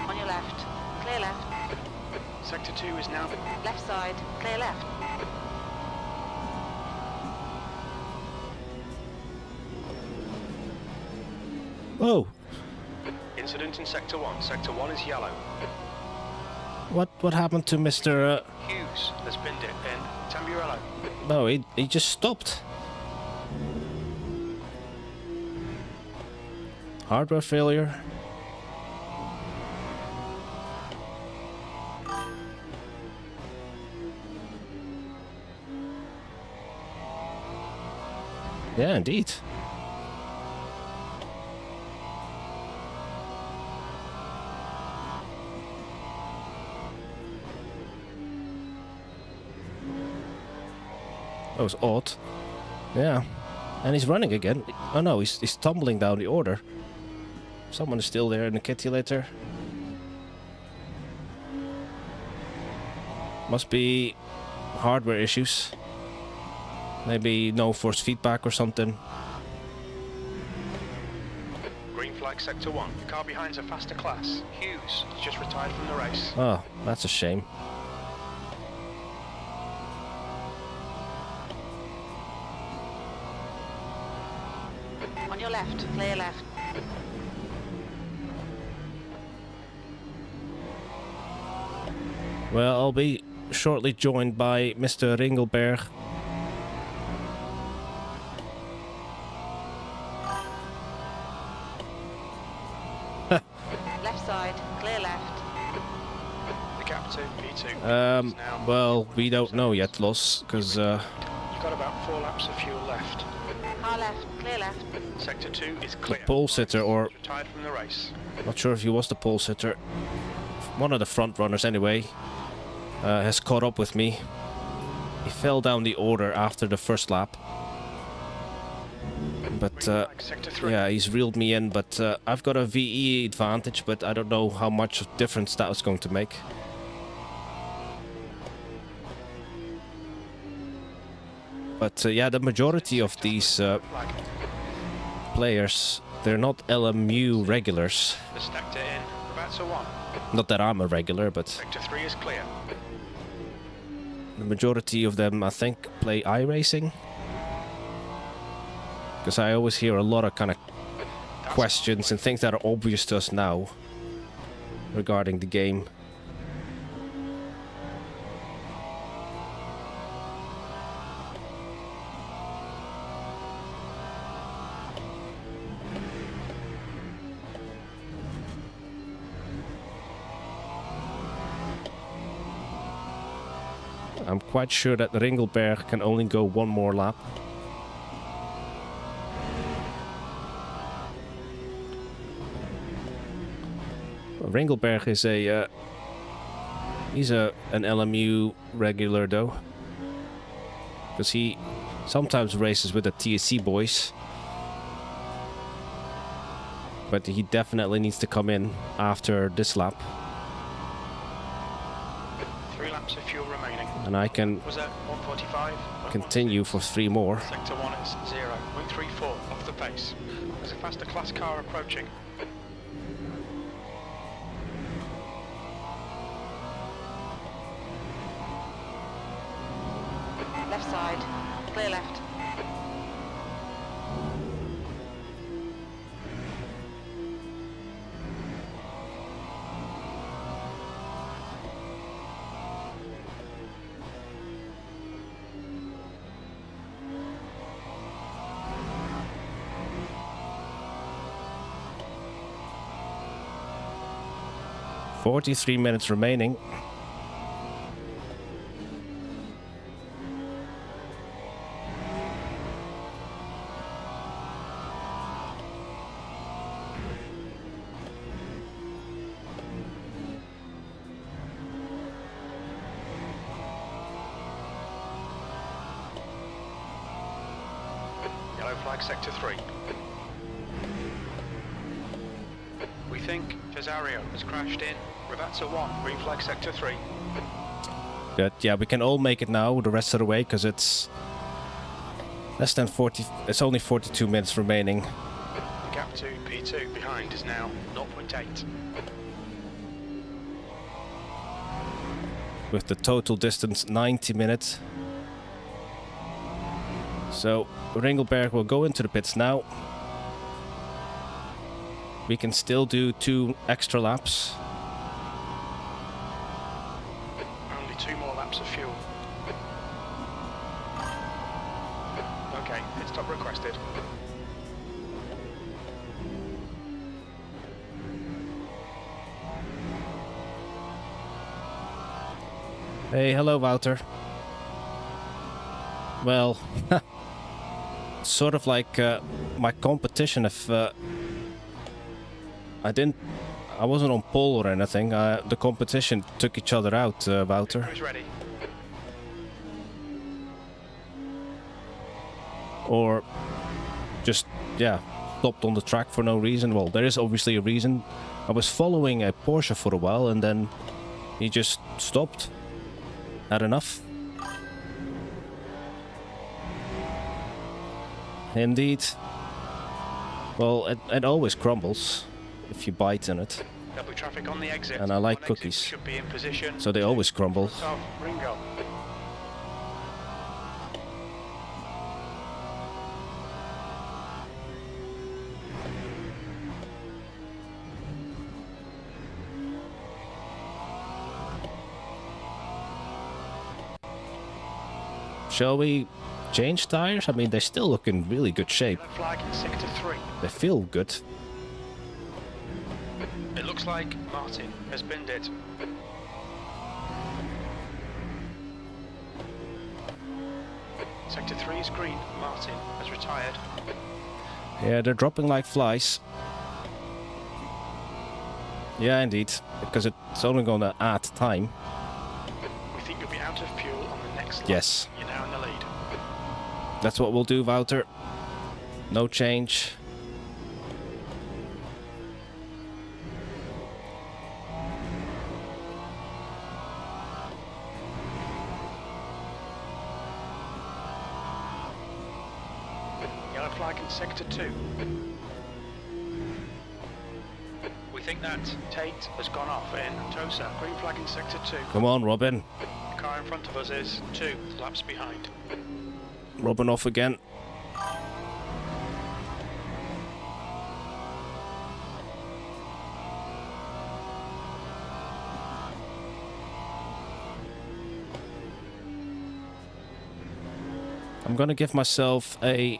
On your left, clear left. Sector 2 is now... Left side, clear left. Oh, Incident in Sector 1. Sector 1 is yellow. what happened to Mr. Hughes has binned it in Tamburello. No, he just stopped. Hardware failure. Yeah, indeed. That was odd. Yeah. And he's running again. Oh no, he's tumbling down the order. Someone is still there in the kitty litter. Must be hardware issues. Maybe no force feedback or something. Green flag Sector 1. The car behind's a faster class. Hughes has just retired from the race. Oh, that's a shame. On your left, clear left. Well, I'll be shortly joined by Mr. Ringelberg. Left side, clear left. The gap to V2 is now... Well, we don't know yet, Los, because You've got about 4 laps of fuel left. Car left, clear left. Sector 2 is the clear. pole sitter, or Retired from the race. not sure if he was the pole sitter, one of the front runners anyway, has caught up with me. He fell down the order after the first lap. But Sector 3. yeah, he's reeled me in, but I've got a VE advantage, but I don't know how much of difference that was going to make. But yeah, the majority of these Flag. players, they're not LMU regulars. The sector in. About to 1. Not that I'm a regular, but Sector 3 is clear. the majority of them, I think, play iRacing. Because I always hear a lot of kind of questions and things that are obvious to us now regarding the game. I'm quite sure that Ringelberg can only go one more lap. Ringelberg is he's an LMU regular though, because he sometimes races with the TSC boys, but he definitely needs to come in after this lap, 3 laps of fuel remaining. and I can Was that 145? continue for 3 more. Sector 1 is 0.34 off the pace. There's a faster class car approaching. left side. Clear left. "43 minutes remaining." Yellow flag sector 3. We think Cesario has crashed in. Ravazza 1, green flag sector 3. Good. Yeah, we can all make it now the rest of the way because it's less than 40. It's only 42 minutes remaining. The gap to P2 behind is now 0.8. With the total distance 90 minutes. So Ringelberg will go into the pits now. We can still do 2 extra laps. Only 2 more laps of fuel. Okay, pit stop requested. Hey, hello, Wouter. Well, sort of like my competition. If I wasn't on pole or anything. The competition took each other out, Wouter. Who's ready? Or just, yeah, stopped on the track for no reason. Well, there is obviously a reason. I was following a Porsche for a while and then he just stopped. Had enough. Indeed. Well, it always crumbles if you bite in it. There'll be traffic on the exit. And I like On exit, cookies. we should be in position. So they always crumble. So, Ringo. Shall we change tires? I mean, they still look in really good shape. Flag in sector 3. They feel good. It looks like Martin has binned it. Sector 3 is green. Martin has retired. Yeah, they're dropping like flies. Yeah, indeed. Because it's only going to add time. We think you'll be out of fuel on the next lap. Yes. You're now in the lead. That's what we'll do, Wouter. No change. Yellow flag in sector 2. We think that Tate has gone off in Tosa. Green flag in sector 2. Come on, Robin. The car in front of us is 2 laps behind. Robin off again. I'm gonna give myself an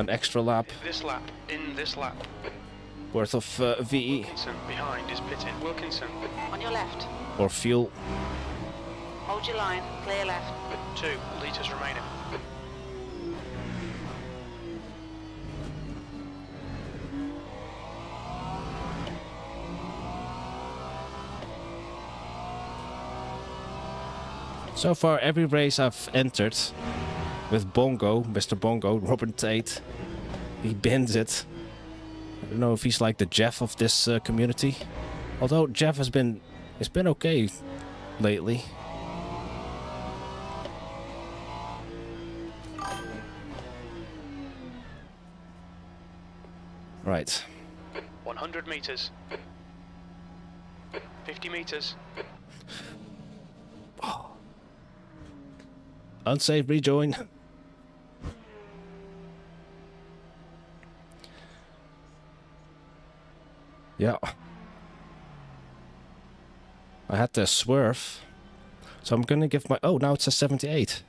extra lap In this lap. worth of VE Wilkinson behind is pitting. Wilkinson, On your left. or fuel. Hold your line. Clear left. 2 litres remaining. So far, every race I've entered with Bongo, Mr. Bongo, Robin Tate, he bends it. I don't know if he's like the Jeff of this community. Although Jeff has been okay lately. Right. 100 metres. 50 meters. Unsafe rejoin. Yeah. I had to swerve. So I'm gonna give my... Oh, now it says 78.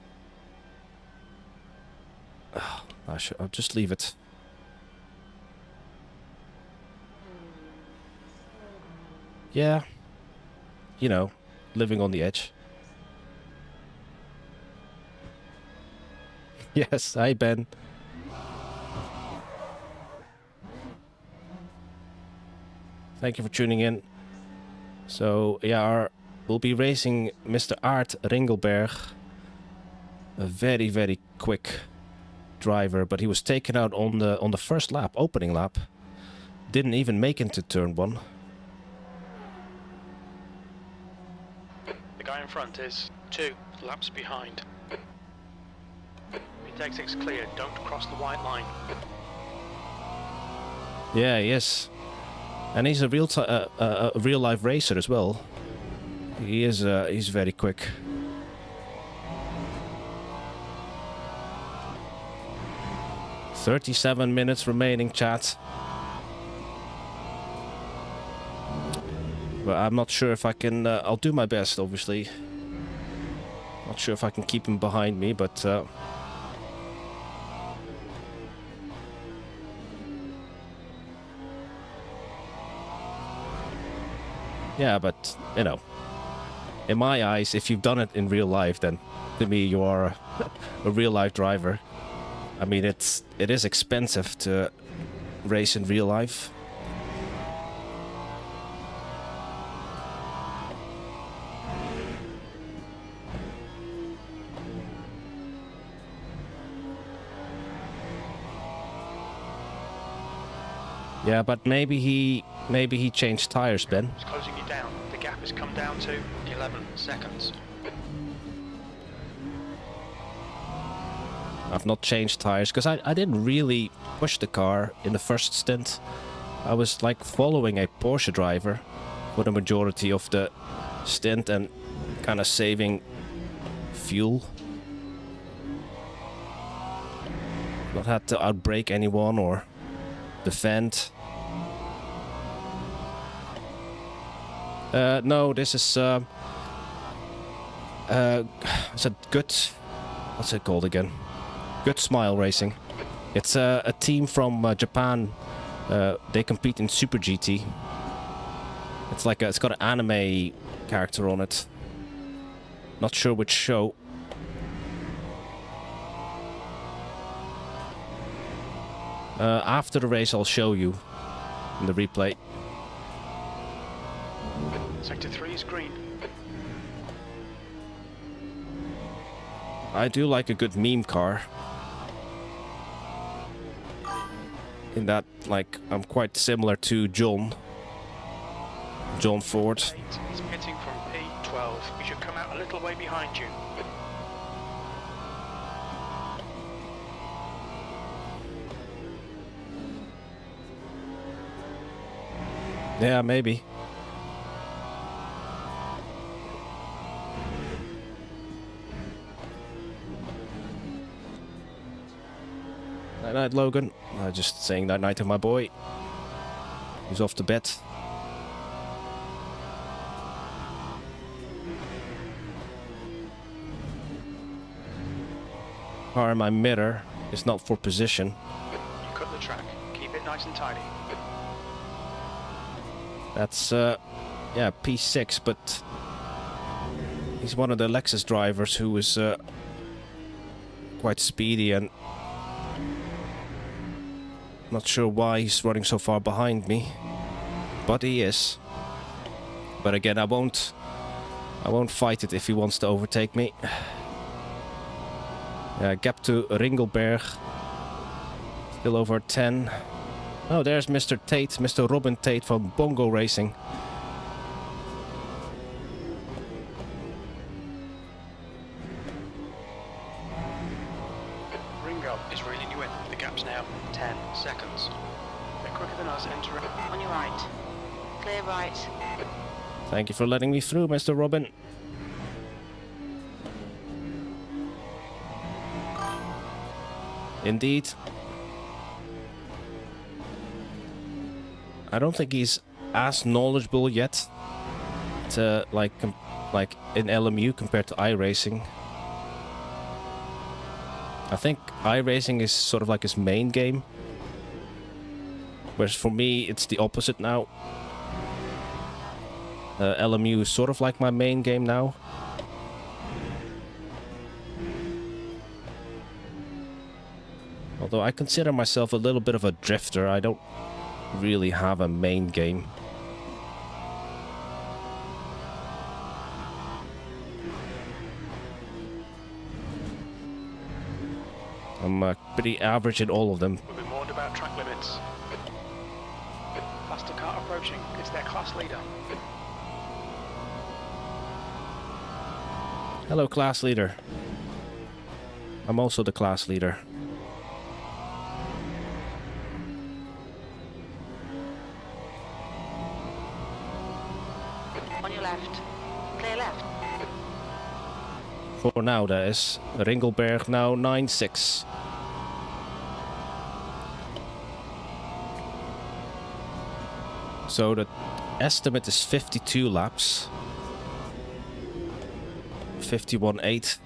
I'll just leave it. Yeah. You know, living on the edge. Yes, hi Ben. Thank you for tuning in. So, yeah, we'll be racing Mr. Art Ringelberg. A very, very quick driver, but he was taken out on the first lap, opening lap. Didn't even make it to turn 1. The guy in front is 2 laps behind. Pit exit's clear, don't cross the white line. Yeah, he is. And he's a real life racer as well. He is he's very quick. "37 minutes remaining, chat." But I'm not sure if I can... I'll do my best, obviously. Not sure if I can keep him behind me, but... yeah, but, you know, in my eyes, if you've done it in real life, then to me you are a real life driver. I mean, it is expensive to race in real life. Yeah, but maybe he changed tires, Ben. It's closing you down. The gap has come down to 11 seconds. I've not changed tires because I didn't really push the car in the first stint. I was like following a Porsche driver for the majority of the stint and kind of saving fuel. Not had to outbrake anyone or defend. No, this is it's a good... What's it called again? Good Smile Racing. It's a team from Japan. They compete in Super GT. It's like it's got an anime character on it. Not sure which show. After the race, I'll show you in the replay. Sector 3 is green. I do like a good meme car. In that, like, I'm quite similar to John Ford. He's pitting from P12. He should come out a little way behind you. Yeah, maybe. Night night, Logan. Just saying night night to my boy. He's off to bed. Car in my mirror is not for position. You cut the track. Keep it nice and tidy. That's yeah, P6, but he's one of the Lexus drivers who is quite speedy, and not sure why he's running so far behind me, but he is. But again, I won't fight it if he wants to overtake me. Gap to Ringelberg, still over 10. Oh, there's Mr. Tate, Mr. Robin Tate from Bongo Racing. Ringo is reeling you in. The gap's now 10 seconds. They're quicker than us entering. On your right. Clear right. Thank you for letting me through, Mr. Robin. Indeed. I don't think he's as knowledgeable yet to like in LMU compared to iRacing. I think iRacing is sort of like his main game, whereas for me it's the opposite now. LMU is sort of like my main game now. Although I consider myself a little bit of a drifter, I don't really have a main game. I'm pretty average in all of them. We'll be warned about track limits. Faster car approaching. It's their class leader. Hello, class leader. I'm also the class leader. On your left. Clear left. For now, that is. Ringelberg now 9-6. So the estimate is 52 laps. 51.8.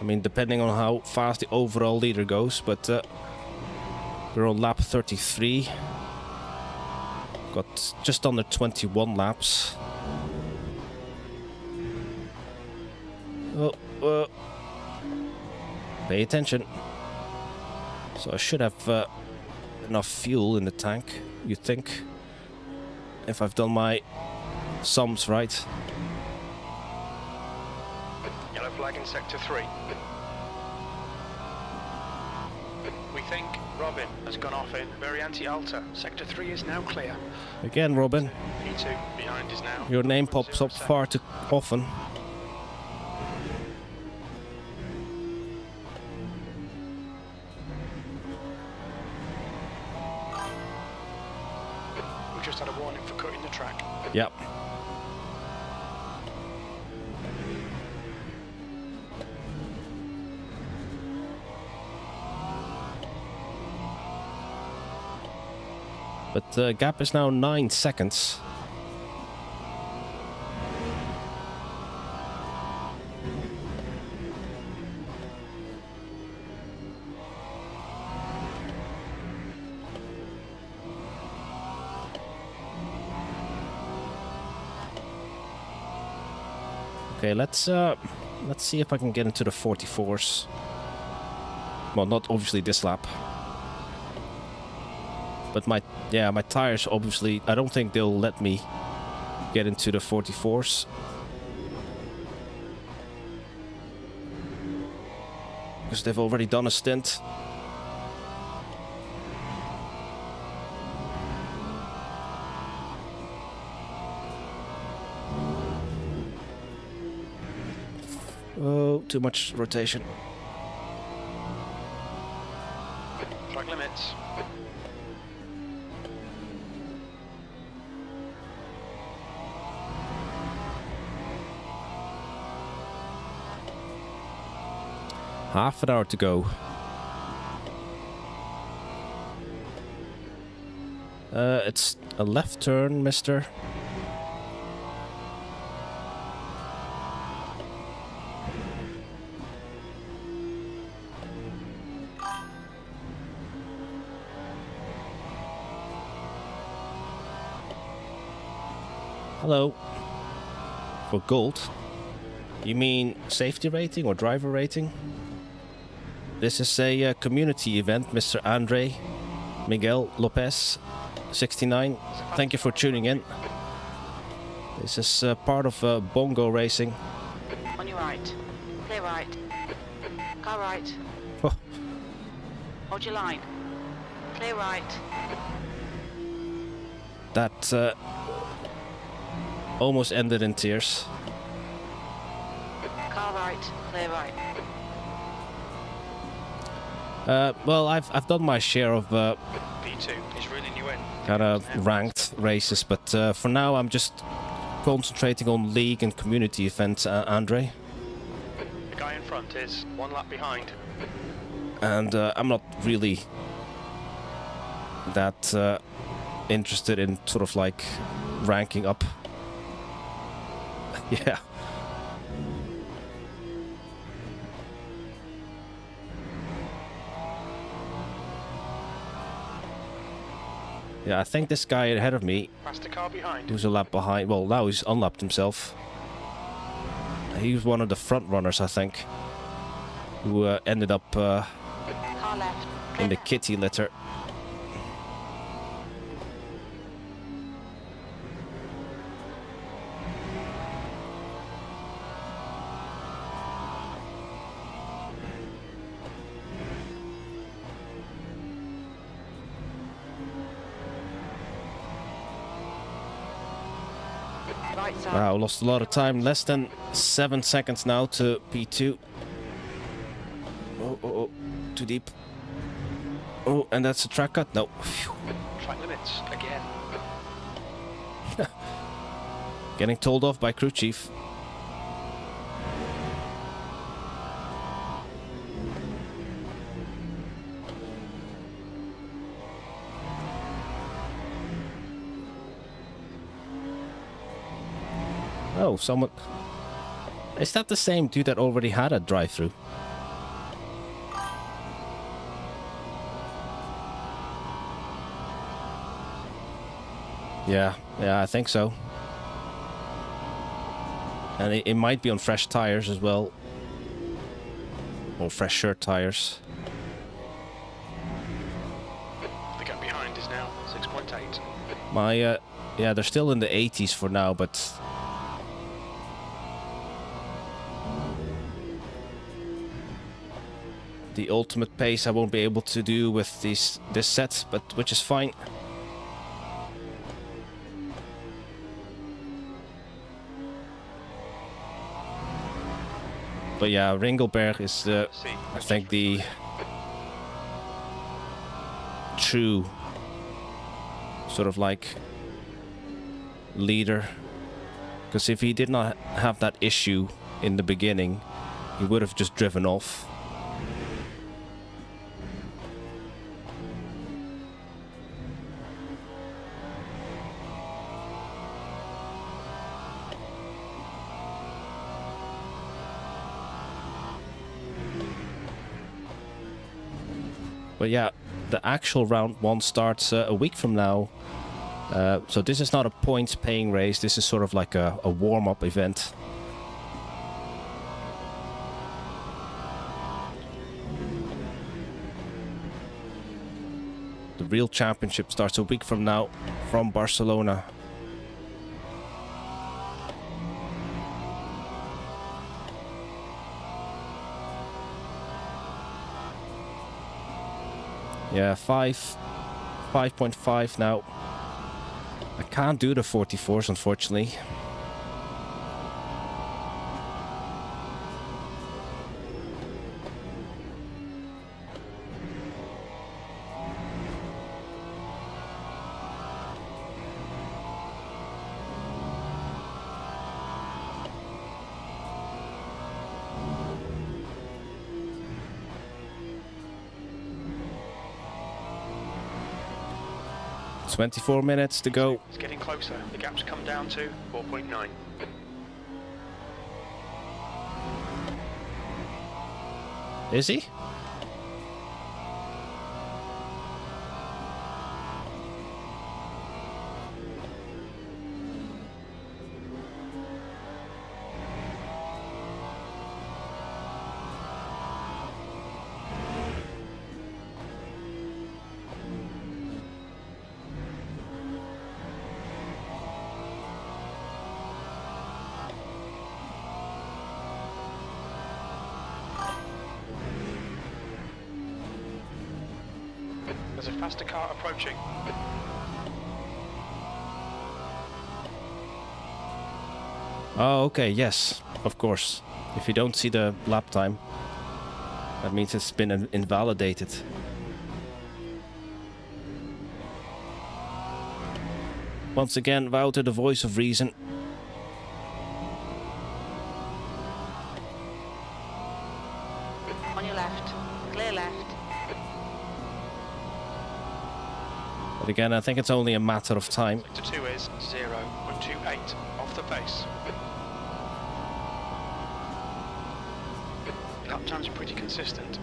I mean, depending on how fast the overall leader goes, but we're on lap 33. Got just under 21 laps. Oh, pay attention. So I should have enough fuel in the tank, you'd think, if I've done my sums right. Yellow flag in sector 3. We think Robin has gone off in very anti-alta. Sector 3 is now clear. Again, Robin. P2 behind is now. Your name pops up far too often. We just had a warning for cutting the track. Yep. But the gap is now 9 seconds. Okay, let's see if I can get into the 44s. Well, not obviously this lap. But my tires obviously, I don't think they'll let me get into the 44s. Because they've already done a stint. Oh, too much rotation. Track limits. Half an hour to go. It's a left turn, mister. Hello. For gold? You mean safety rating or driver rating? This is a community event, Mr. Andre Miguel Lopez, 69. Thank you for tuning in. This is part of Bongo racing. On your right. Clear right. Car right. Oh, Hold your line. Clear right. that almost ended in tears. Car right. Clear right. Well, I've done my share of P2, he's reeling you in. kind of ranked races, but for now I'm just concentrating on league and community events, Andre. The guy in front is 1 lap behind. And I'm not really that interested in sort of like ranking up. Yeah. Yeah, I think this guy ahead of me, Faster car behind. who's a lap behind, well, now he's unlapped himself. He was one of the front runners, I think, who ended up Car left. in the kitty litter. Right side. Wow, lost a lot of time. Less than 7 seconds now to P2. Oh, too deep. Oh, and that's a track cut? No. Phew. Track limits again. Getting told off by crew chief. Oh, someone... Is that the same dude that already had a drive-through? Yeah, I think so. And it might be on fresh tires as well. Or fresh shirt tires. The gap behind is now 6.8. My, yeah, they're still in the 80s for now, but... The ultimate pace I won't be able to do with this set, but which is fine. But yeah, Ringelberg is, I think, the true sort of like leader. Because if he did not have that issue in the beginning, he would have just driven off. But yeah, the actual round 1 starts a week from now. So this is not a points paying race, this is sort of like a warm-up event. The real championship starts a week from now from Barcelona. Yeah, 5.5 now. I can't do the 44s, unfortunately. .24 minutes to go. It's getting closer. The gap's come down to 4.9. Is he? There's a faster car approaching. Oh, okay, yes, of course. If you don't see the lap time. That means it's been invalidated. Once again, Wouter, the voice of reason. On your left. Clear left. But again, I think it's only a matter of time. Sector 2 is 0.28 off the pace. Lap times are pretty consistent.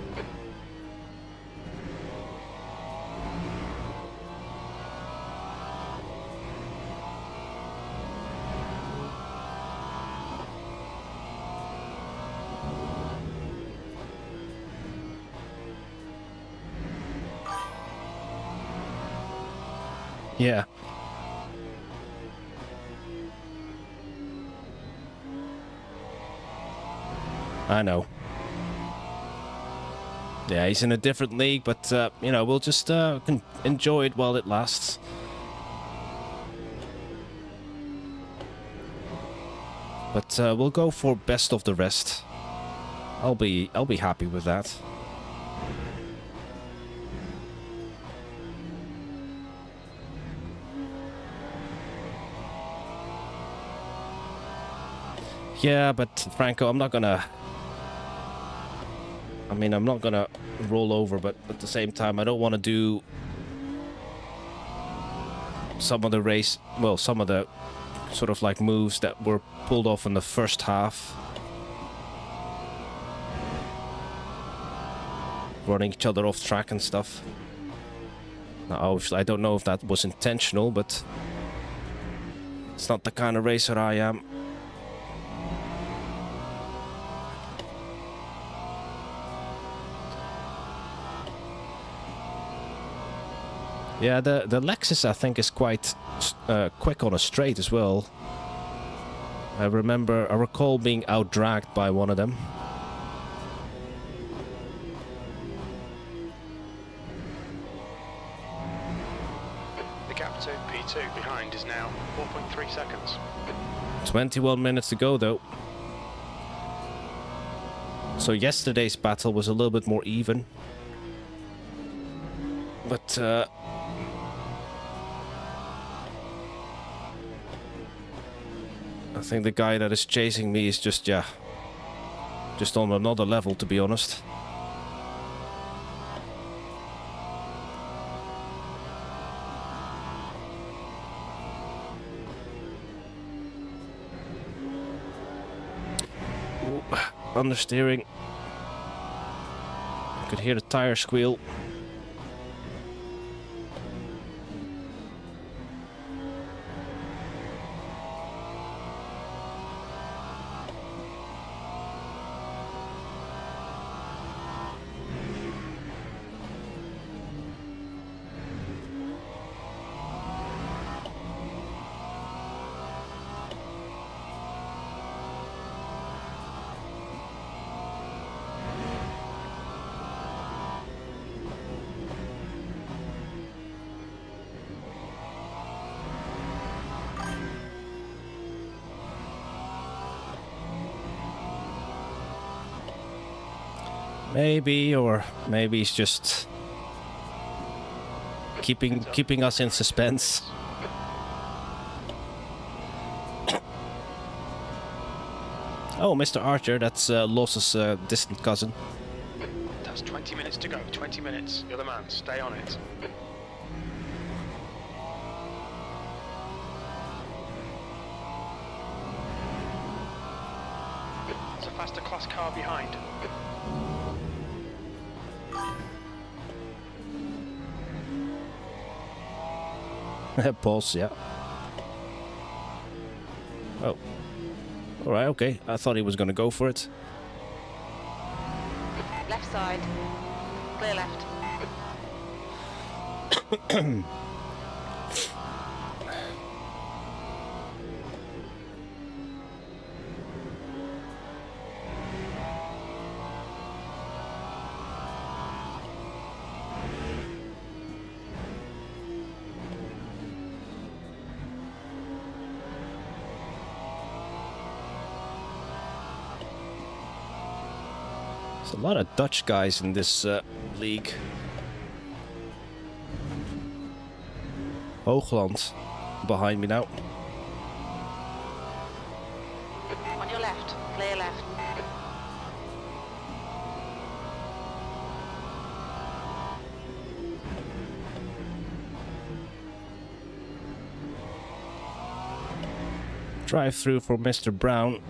Yeah. I know. Yeah, he's in a different league, but, you know, we'll just enjoy it while it lasts. But we'll go for best of the rest. I'll be happy with that. Yeah, but Franco, I'm not gonna roll over, but at the same time, I don't want to do some of the sort of like moves that were pulled off in the first half. Running each other off track and stuff. Now, obviously, I don't know if that was intentional, but it's not the kind of racer I am. Yeah, the Lexus, I think, is quite quick on a straight as well. I recall being out-dragged by one of them. The gap to P2 behind is now 4.3 seconds. 21 minutes to go, though. So yesterday's battle was a little bit more even. But, I think the guy that is chasing me is just on another level, to be honest. Ooh, understeering. I could hear the tire squeal. Maybe, or maybe he's just keeping us in suspense. Oh, Mr. Archer, that's Loss's distant cousin. That's 20 minutes to go. 20 minutes. You're the man. Stay on it. There's a faster class car behind. Pulse, yeah. Oh. Alright, okay. I thought he was going to go for it. Left side. Clear left. There's a lot of Dutch guys in this league. Hoogland behind me now. On your left. Clear left. Drive through for Mr. Brown.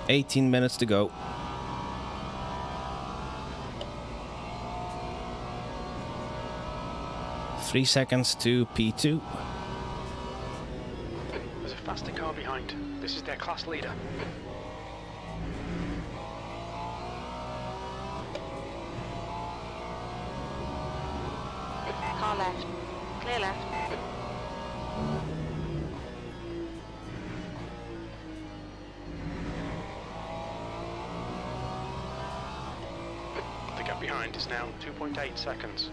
$18 to go. Three seconds to P2. There's a faster car behind. This is their class leader. Car left. Clear left. The gap behind is now 2.8 seconds.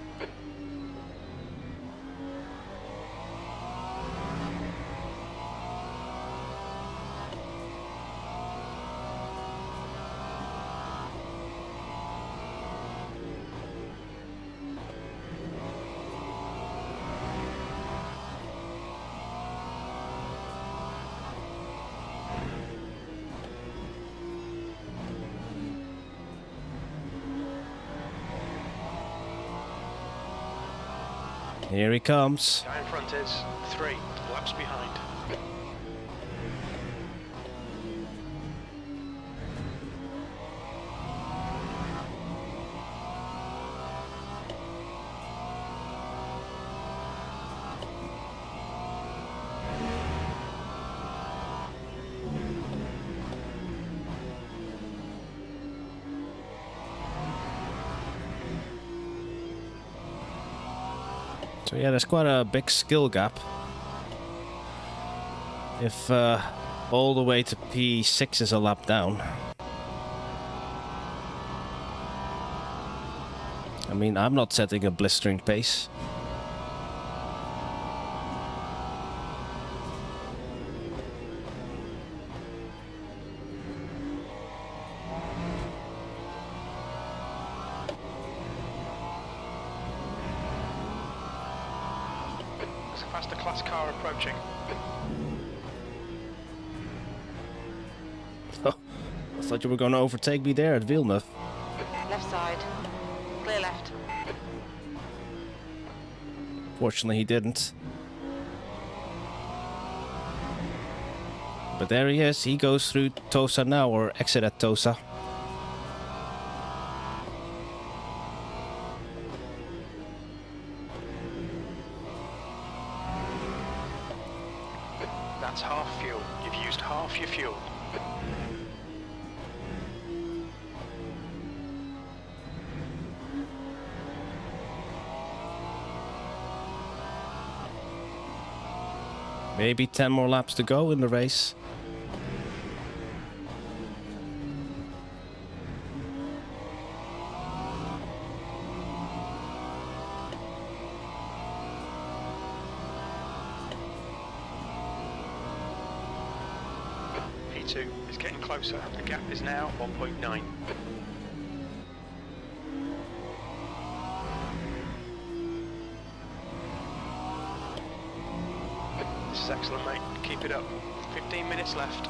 Here he comes. Guy in front is 3 laps behind. So yeah, there's quite a big skill gap. If all the way to P6 is a lap down. I mean, I'm not setting a blistering pace. There's a faster class car approaching. Oh, I thought you were going to overtake me there at Villeneuve. Left side. Clear left. Fortunately, he didn't. But there he is. He goes through Tosa now, or exit at Tosa. That's half fuel. You've used half your fuel. Maybe 10 more laps to go in the race. P2 is getting closer. The gap is now 1.9. This is excellent, mate. Keep it up. 15 minutes left.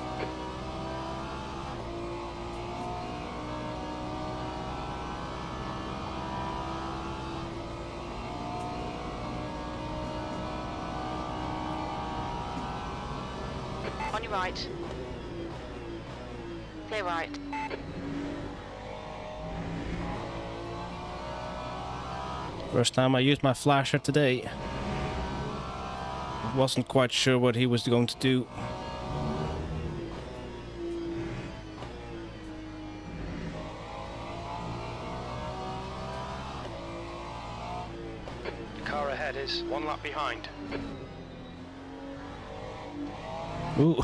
On your right. Clear right. First time I used my flasher today. Wasn't quite sure what he was going to do. The car ahead is 1 lap behind. Ooh.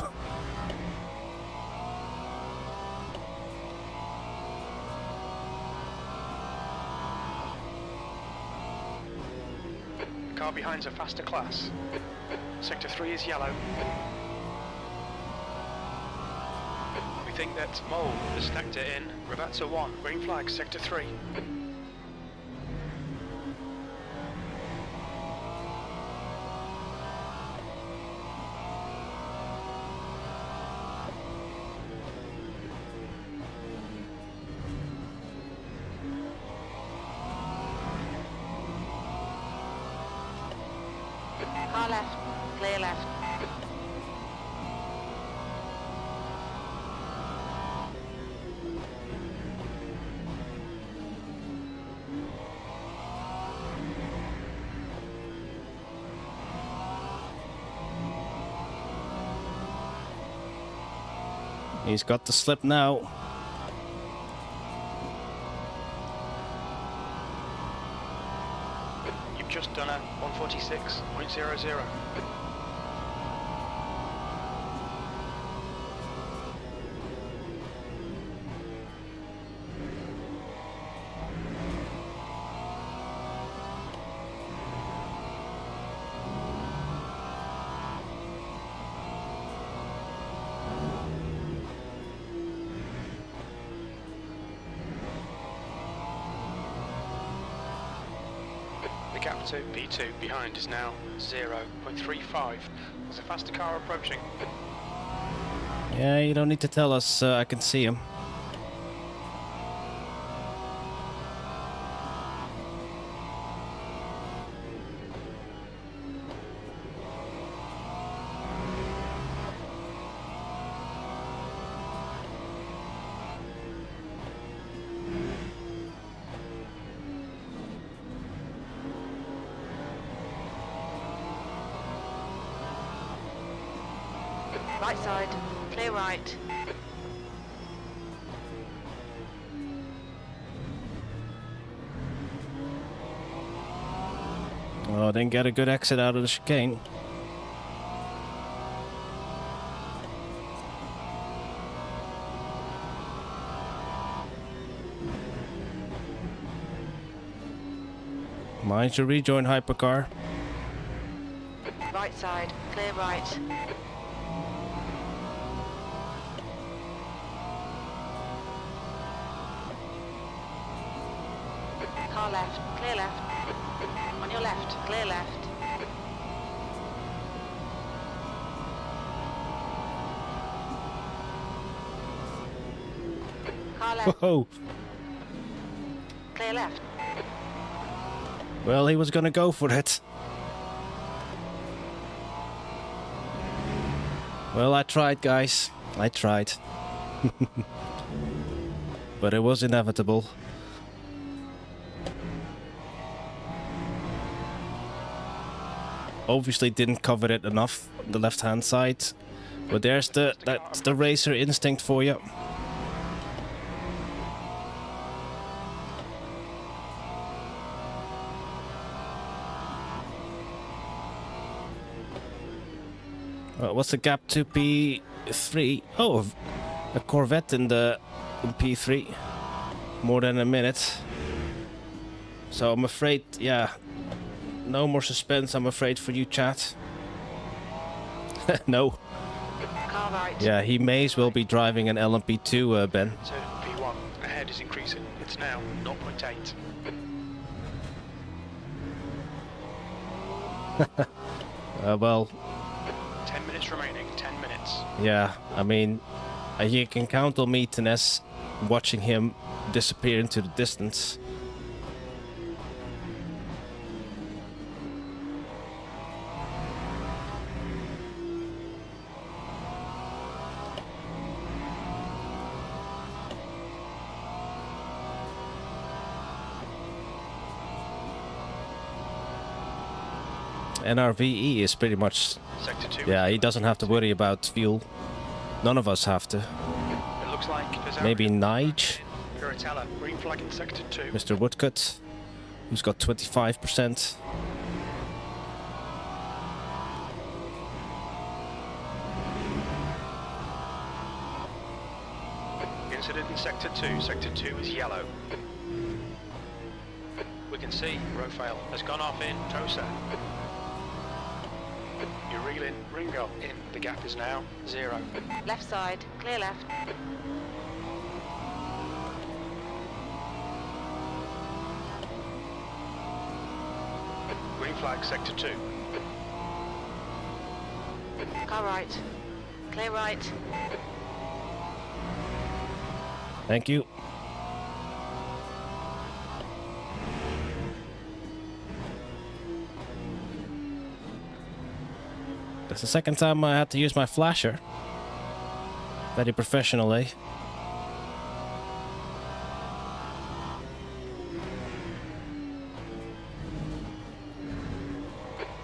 car behind's a faster class. Sector 3 is yellow. We think that Mole has stacked it in. Ravazza 1, green flag, sector 3. Car left, clear left. He's got the slip now. You've just done a 146.00. The gap to P2 behind is now 0.35. There's a faster car approaching. Yeah, you don't need to tell us. I can see him. Right side, clear right. Oh, didn't get a good exit out of the chicane. Mind your rejoin, hypercar. Right side, clear right. Car left, clear left. On your left, clear left. Car left, Whoa! clear left. Well, he was gonna go for it. Well, I tried, guys. I tried. But it was inevitable. Obviously didn't cover it enough on the left-hand side. But that's the racer instinct for you. What's the gap to P3? Oh, a Corvette in P3. More than a minute. So I'm afraid, yeah, no more suspense, I'm afraid, for you, chat. No. Car right. Yeah, he may as well be driving an LMP2, Ben. So P1 ahead is increasing. It's now 0.8. Well, 10 minutes remaining. 10 minutes. yeah, I mean, you can count on me, Tines, watching him disappear into the distance. NRVE is pretty much, Sector 2. yeah, he doesn't have to worry about fuel. None of us have to. It looks like there's Maybe Nige, Piratella, green flag in sector 2. Mr. Woodcut, who's got 25%. Incident in sector 2. Sector 2 is yellow. We can see Rofail has gone off in Tosa. You're reeling Ringo in. The gap is now 0. Left side, clear left. Green flag, sector 2. Car right. Clear right. Thank you. That's the second time I had to use my flasher. Very professionally.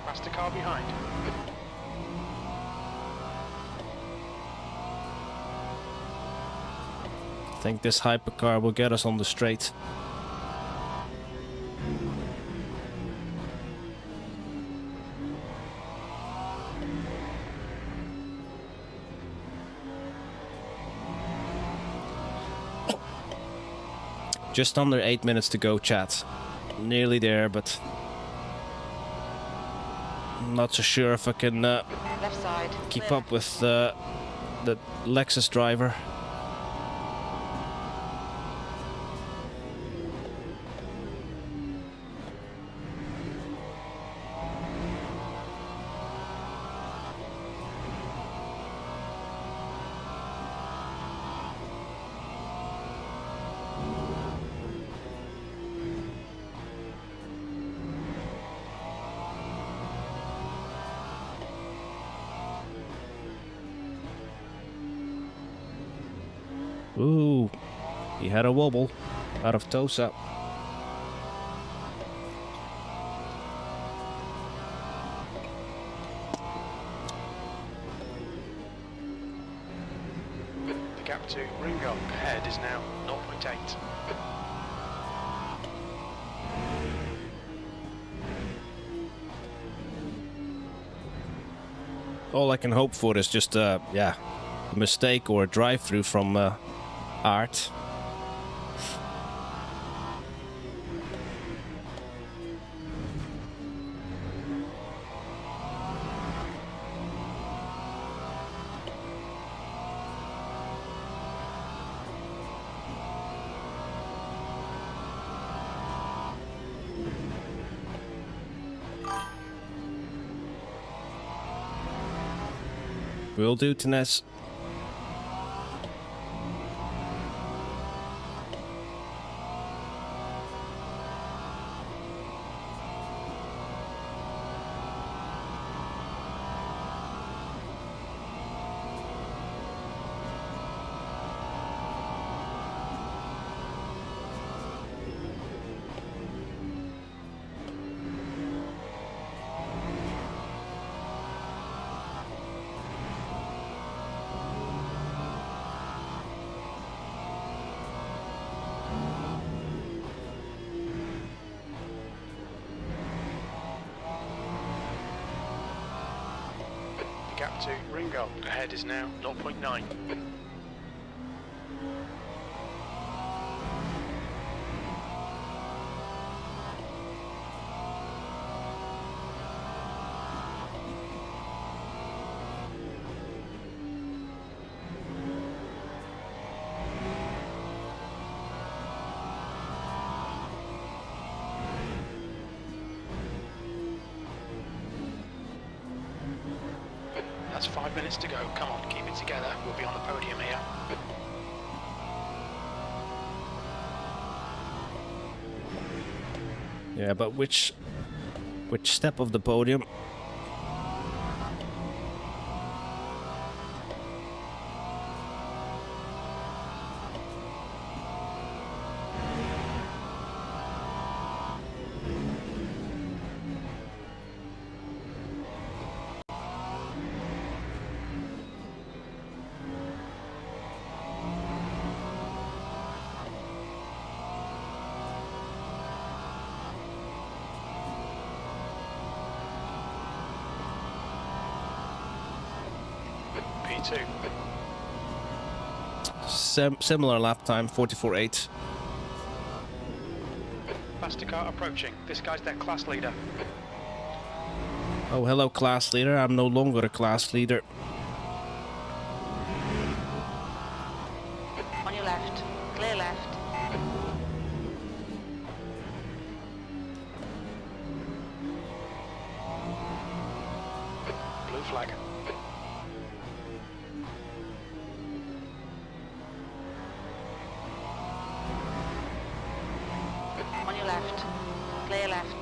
Past the car behind. I think this hypercar will get us on the straight. Just under 8 minutes to go, chat. Nearly there, but I'm not so sure if I can Left side. keep clear up with the Lexus driver. Ooh, he had a wobble out of Tosa. The gap to Ringo ahead is now 0.8. All I can hope for is just a mistake or a drive-through from Art. Will do, Tines. Gap to Ringo ahead is now 0.9. That's 5 minutes to go. Come on, keep it together. We'll be on the podium here. Yeah, but which step of the podium? P2. Similar lap time, 44.8. faster car approaching. This guy's their class leader. Oh, hello, class leader. I'm no longer a class leader. On your left. Clear left. Blue flag. On your left. Clear left.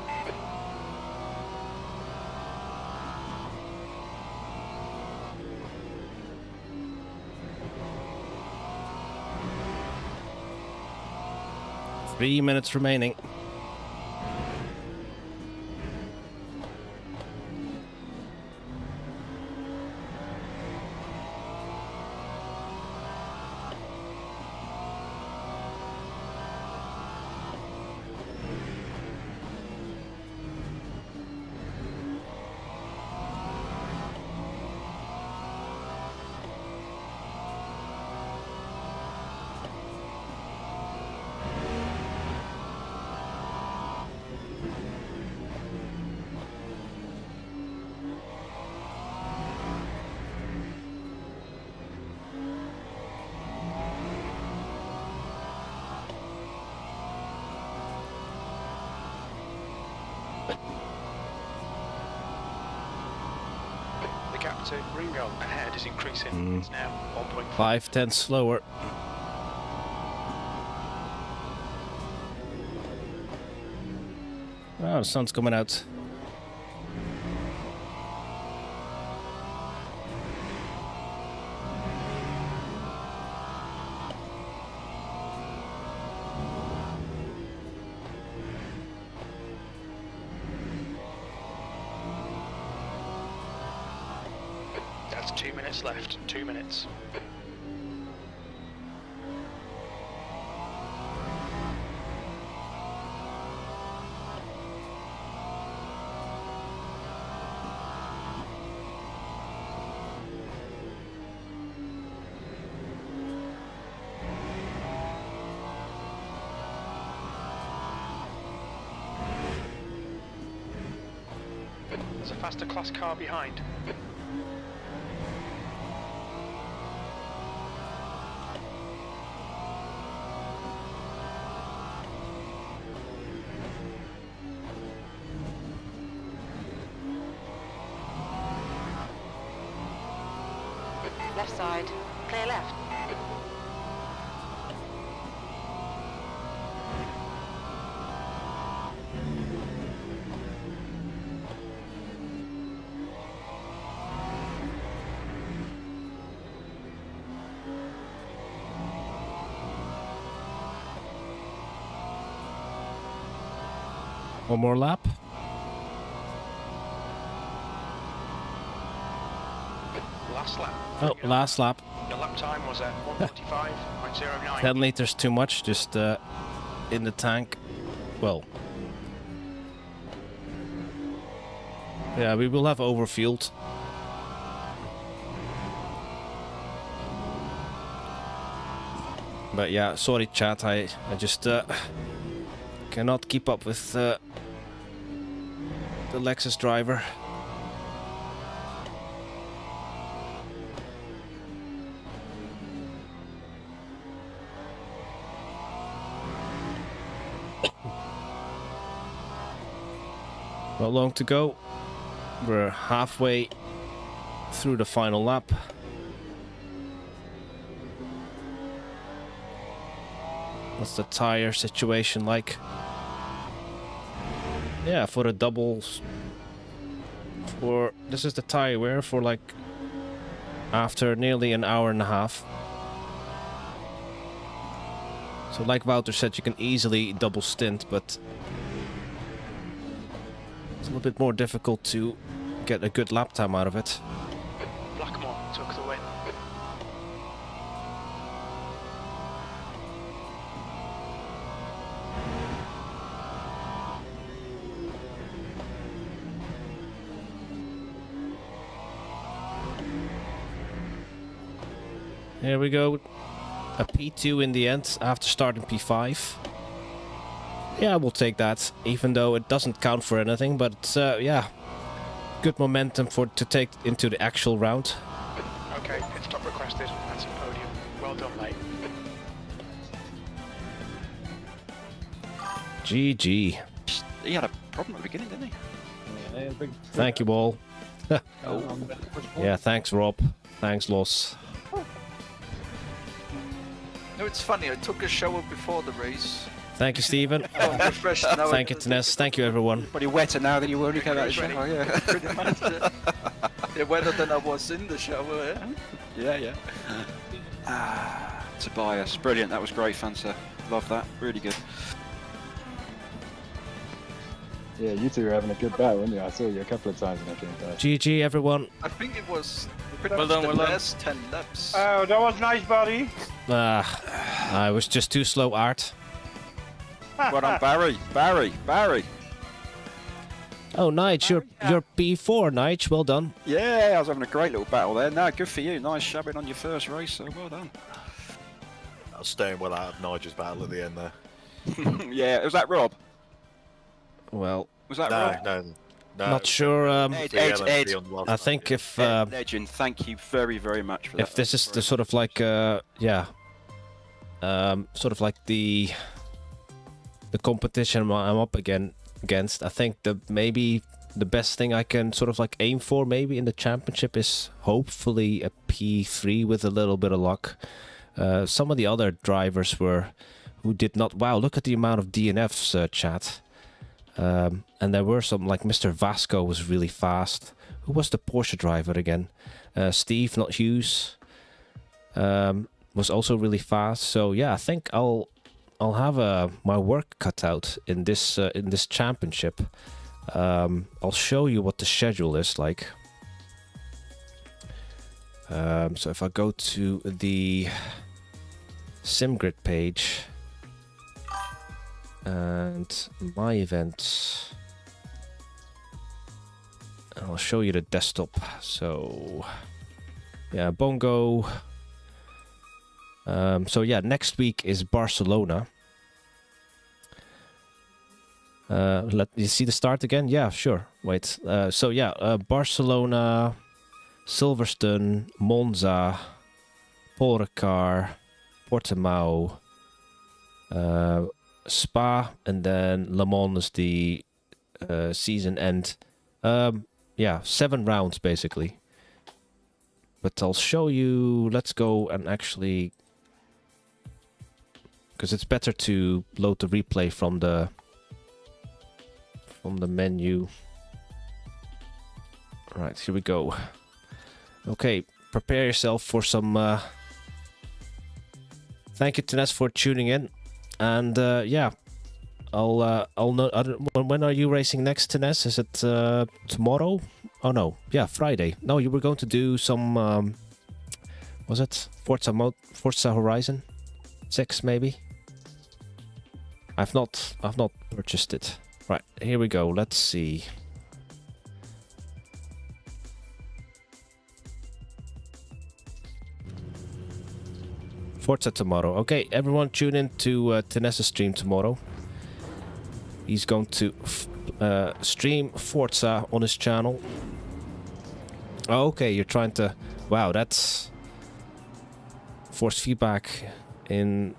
Three minutes remaining. The gap to Ringo ahead is increasing. It's now 1.5. 5 tenths slower. Oh, the sun's coming out. That's 2 minutes left. 2 minutes. There's a faster class car behind. Left side. Clear left. One more lap. Last lap. Oh, last lap. Your lap time was at 1:45.09. 10 liters too much, just in the tank. Well. Yeah, we will have overfueled. But yeah, sorry chat, I just cannot keep up with the Lexus driver. Not long to go. We're halfway through the final lap. What's the tire situation like? Yeah, for the doubles. This is the tire wear for like after nearly an hour and a half. So like Wouter said, you can easily double stint, but it's a little bit more difficult to get a good lap time out of it. Blackmore took the win. Here we go. A P2 in the end after starting P5. Yeah, we'll take that, even though it doesn't count for anything. But yeah, good momentum to take into the actual round. Okay, pit stop requested. That's a podium. Well done, mate. GG. He had a problem at the beginning, didn't he? Thank you all. Oh. Yeah, thanks Rob. Thanks Los. No, it's funny. I took a shower before the race. Thank you, Stephen. Oh, I'm refreshed now. Thank you, Tines. Thank you, everyone. But you're wetter now than you were when you came out of the Ready? shower, yeah. Pretty much. Yeah, wetter than I was in the shower. Yeah. Tobias, brilliant. That was great fun, sir. Love that. Really good. Yeah, you two were having a good battle, weren't you? I saw you a couple of times when I came past. GG, everyone. I think it was Well done, the well done. last 10 laps. Oh, that was nice, buddy. I was just too slow, Art. Well done, Barry. Oh, Nige, you're P4, Nige. Well done. Yeah, I was having a great little battle there. No, good for you. Nice shoving on your first race, so well done. I was staying well out of Nigel's battle at the end there. Yeah, was that Rob? Well, Was that Rob? No. not sure. Ed. I think if Legend, thank you very, very much for that. if this is the sort of like sort of like the competition I'm up against, I think maybe the best thing I can sort of like aim for maybe in the championship is hopefully a P3 with a little bit of luck. Some of the other drivers who did not. Wow, look at the amount of DNFs, chat. And there were some, like Mr. Vasco was really fast. Who was the Porsche driver again? Steve, not Hughes, was also really fast. So yeah, I think I'll have my work cut out in this championship. I'll show you what the schedule is like. So if I go to the SimGrid page and my events, and I'll show you the desktop. So yeah, Bongo. So yeah, next week is Barcelona. Let you see the start again? Yeah, sure. Wait. So yeah, Barcelona, Silverstone, Monza, Paul Ricard, Portimao, Spa, and then Le Mans is the season end. Yeah, 7 rounds basically. But I'll show you. Let's go and actually, because it's better to load the replay from the menu. Right, here we go. Okay, prepare yourself for some. Thank you, Tines, for tuning in, and yeah, I'll know. When are you racing next, Tines? Is it tomorrow? Oh no, yeah, Friday. No, you were going to do some. Was it Forza Horizon 6 maybe? I've not purchased it. Right, here we go. Let's see. Forza tomorrow. Okay, everyone tune in to Tines's stream tomorrow. He's going to stream Forza on his channel. Oh, okay, you're trying to... Wow, that's... Force feedback in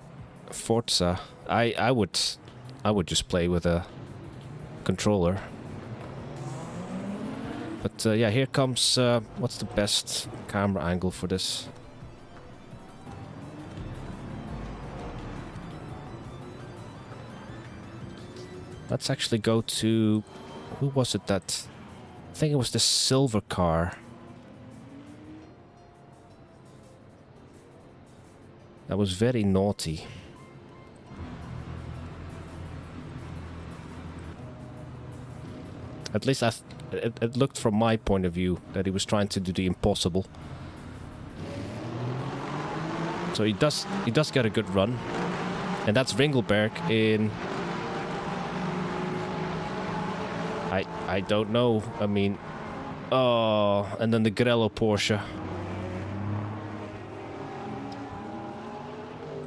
Forza. I would just play with a controller. But yeah, here comes... what's the best camera angle for this? Let's actually go to... Who was it that... I think it was the silver car. That was very naughty. At least it looked from my point of view that he was trying to do the impossible. So he does get a good run. And that's Ringelberg in... I don't know. I mean... Oh, and then the Grello Porsche.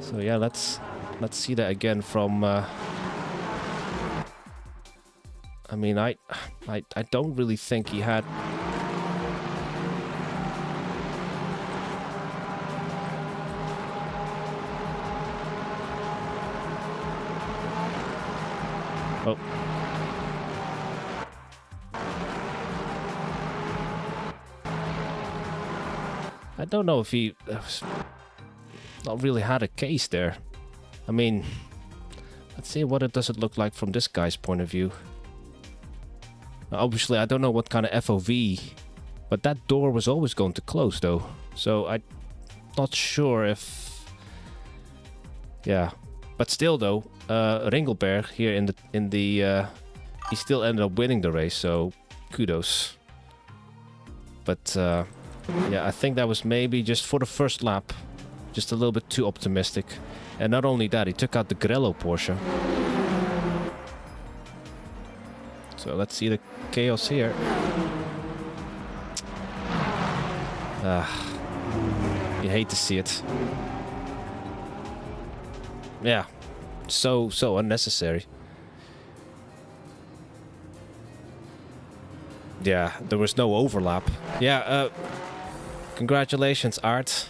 So yeah, let's see that again from I mean, I don't really think he had. Oh. I don't know if he not really had a case there. I mean, let's see what it does it look like from this guy's point of view. Obviously, I don't know what kind of FOV, but that door was always going to close though. So I'm not sure if, yeah. But still though, Ringelberg here in the he still ended up winning the race. So kudos. But yeah, I think that was maybe just for the first lap, just a little bit too optimistic. And not only that, he took out the Grello Porsche. So let's see the chaos here. You hate to see it. Yeah, so unnecessary. Yeah, there was no overlap. Yeah, congratulations, Art.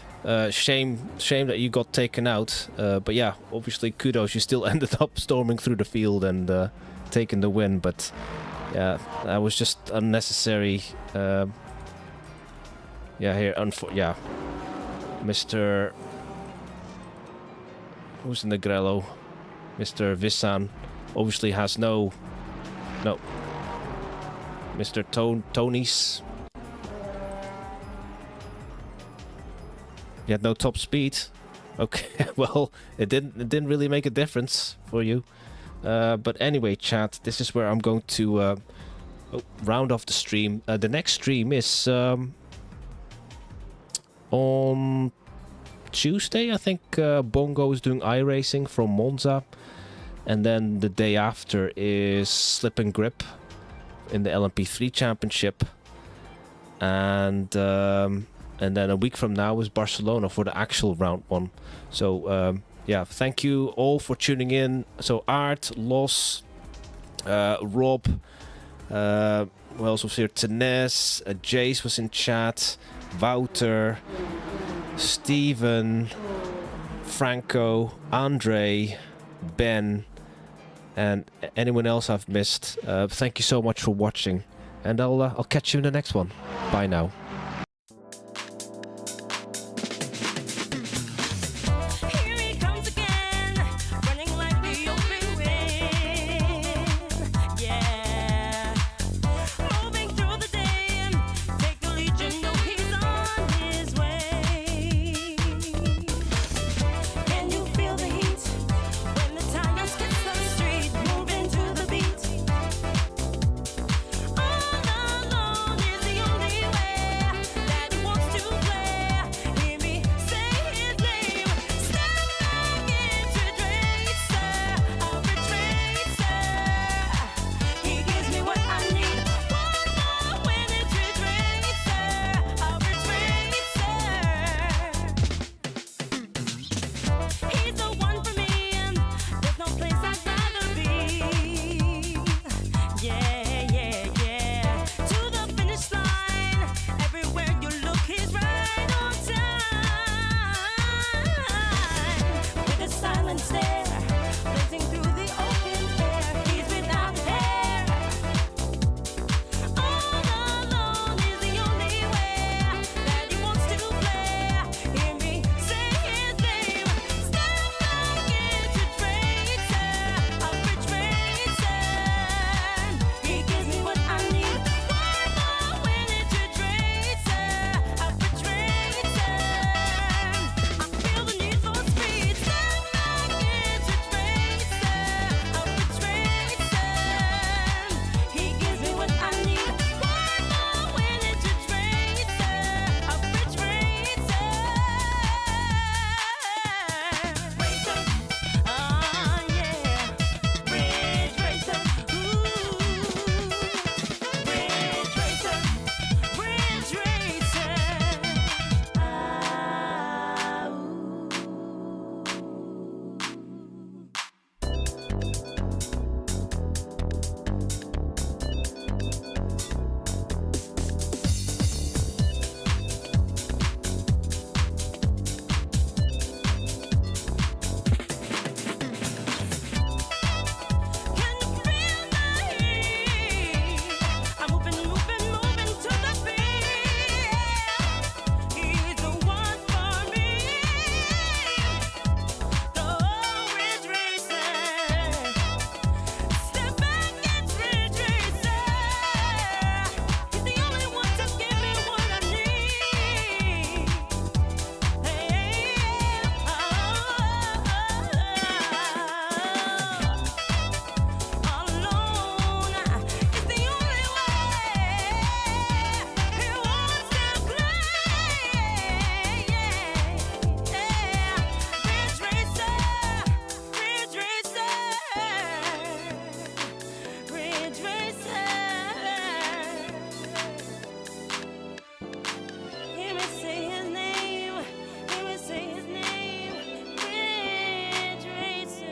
Shame that you got taken out. But yeah, obviously kudos. You still ended up storming through the field and taking the win. But yeah, that was just unnecessary. Yeah, here, yeah, Mr. Who's in the Grello? Mr. Vissan obviously has no. Mr. Tony's. You had no top speed. Okay, well, it didn't really make a difference for you. But anyway, chat, this is where I'm going to round off the stream. The next stream is on Tuesday, I think. Bongo is doing iRacing from Monza, and then the day after is Slip and Grip in the LMP3 Championship, and then a week from now is Barcelona for the actual round one. So yeah, thank you all for tuning in. So Art, Los, Rob, who else was here? Tenes, Jace was in chat, Wouter, Steven, Franco, Andre, Ben, and anyone else I've missed. Thank you so much for watching, and I'll catch you in the next one. Bye now.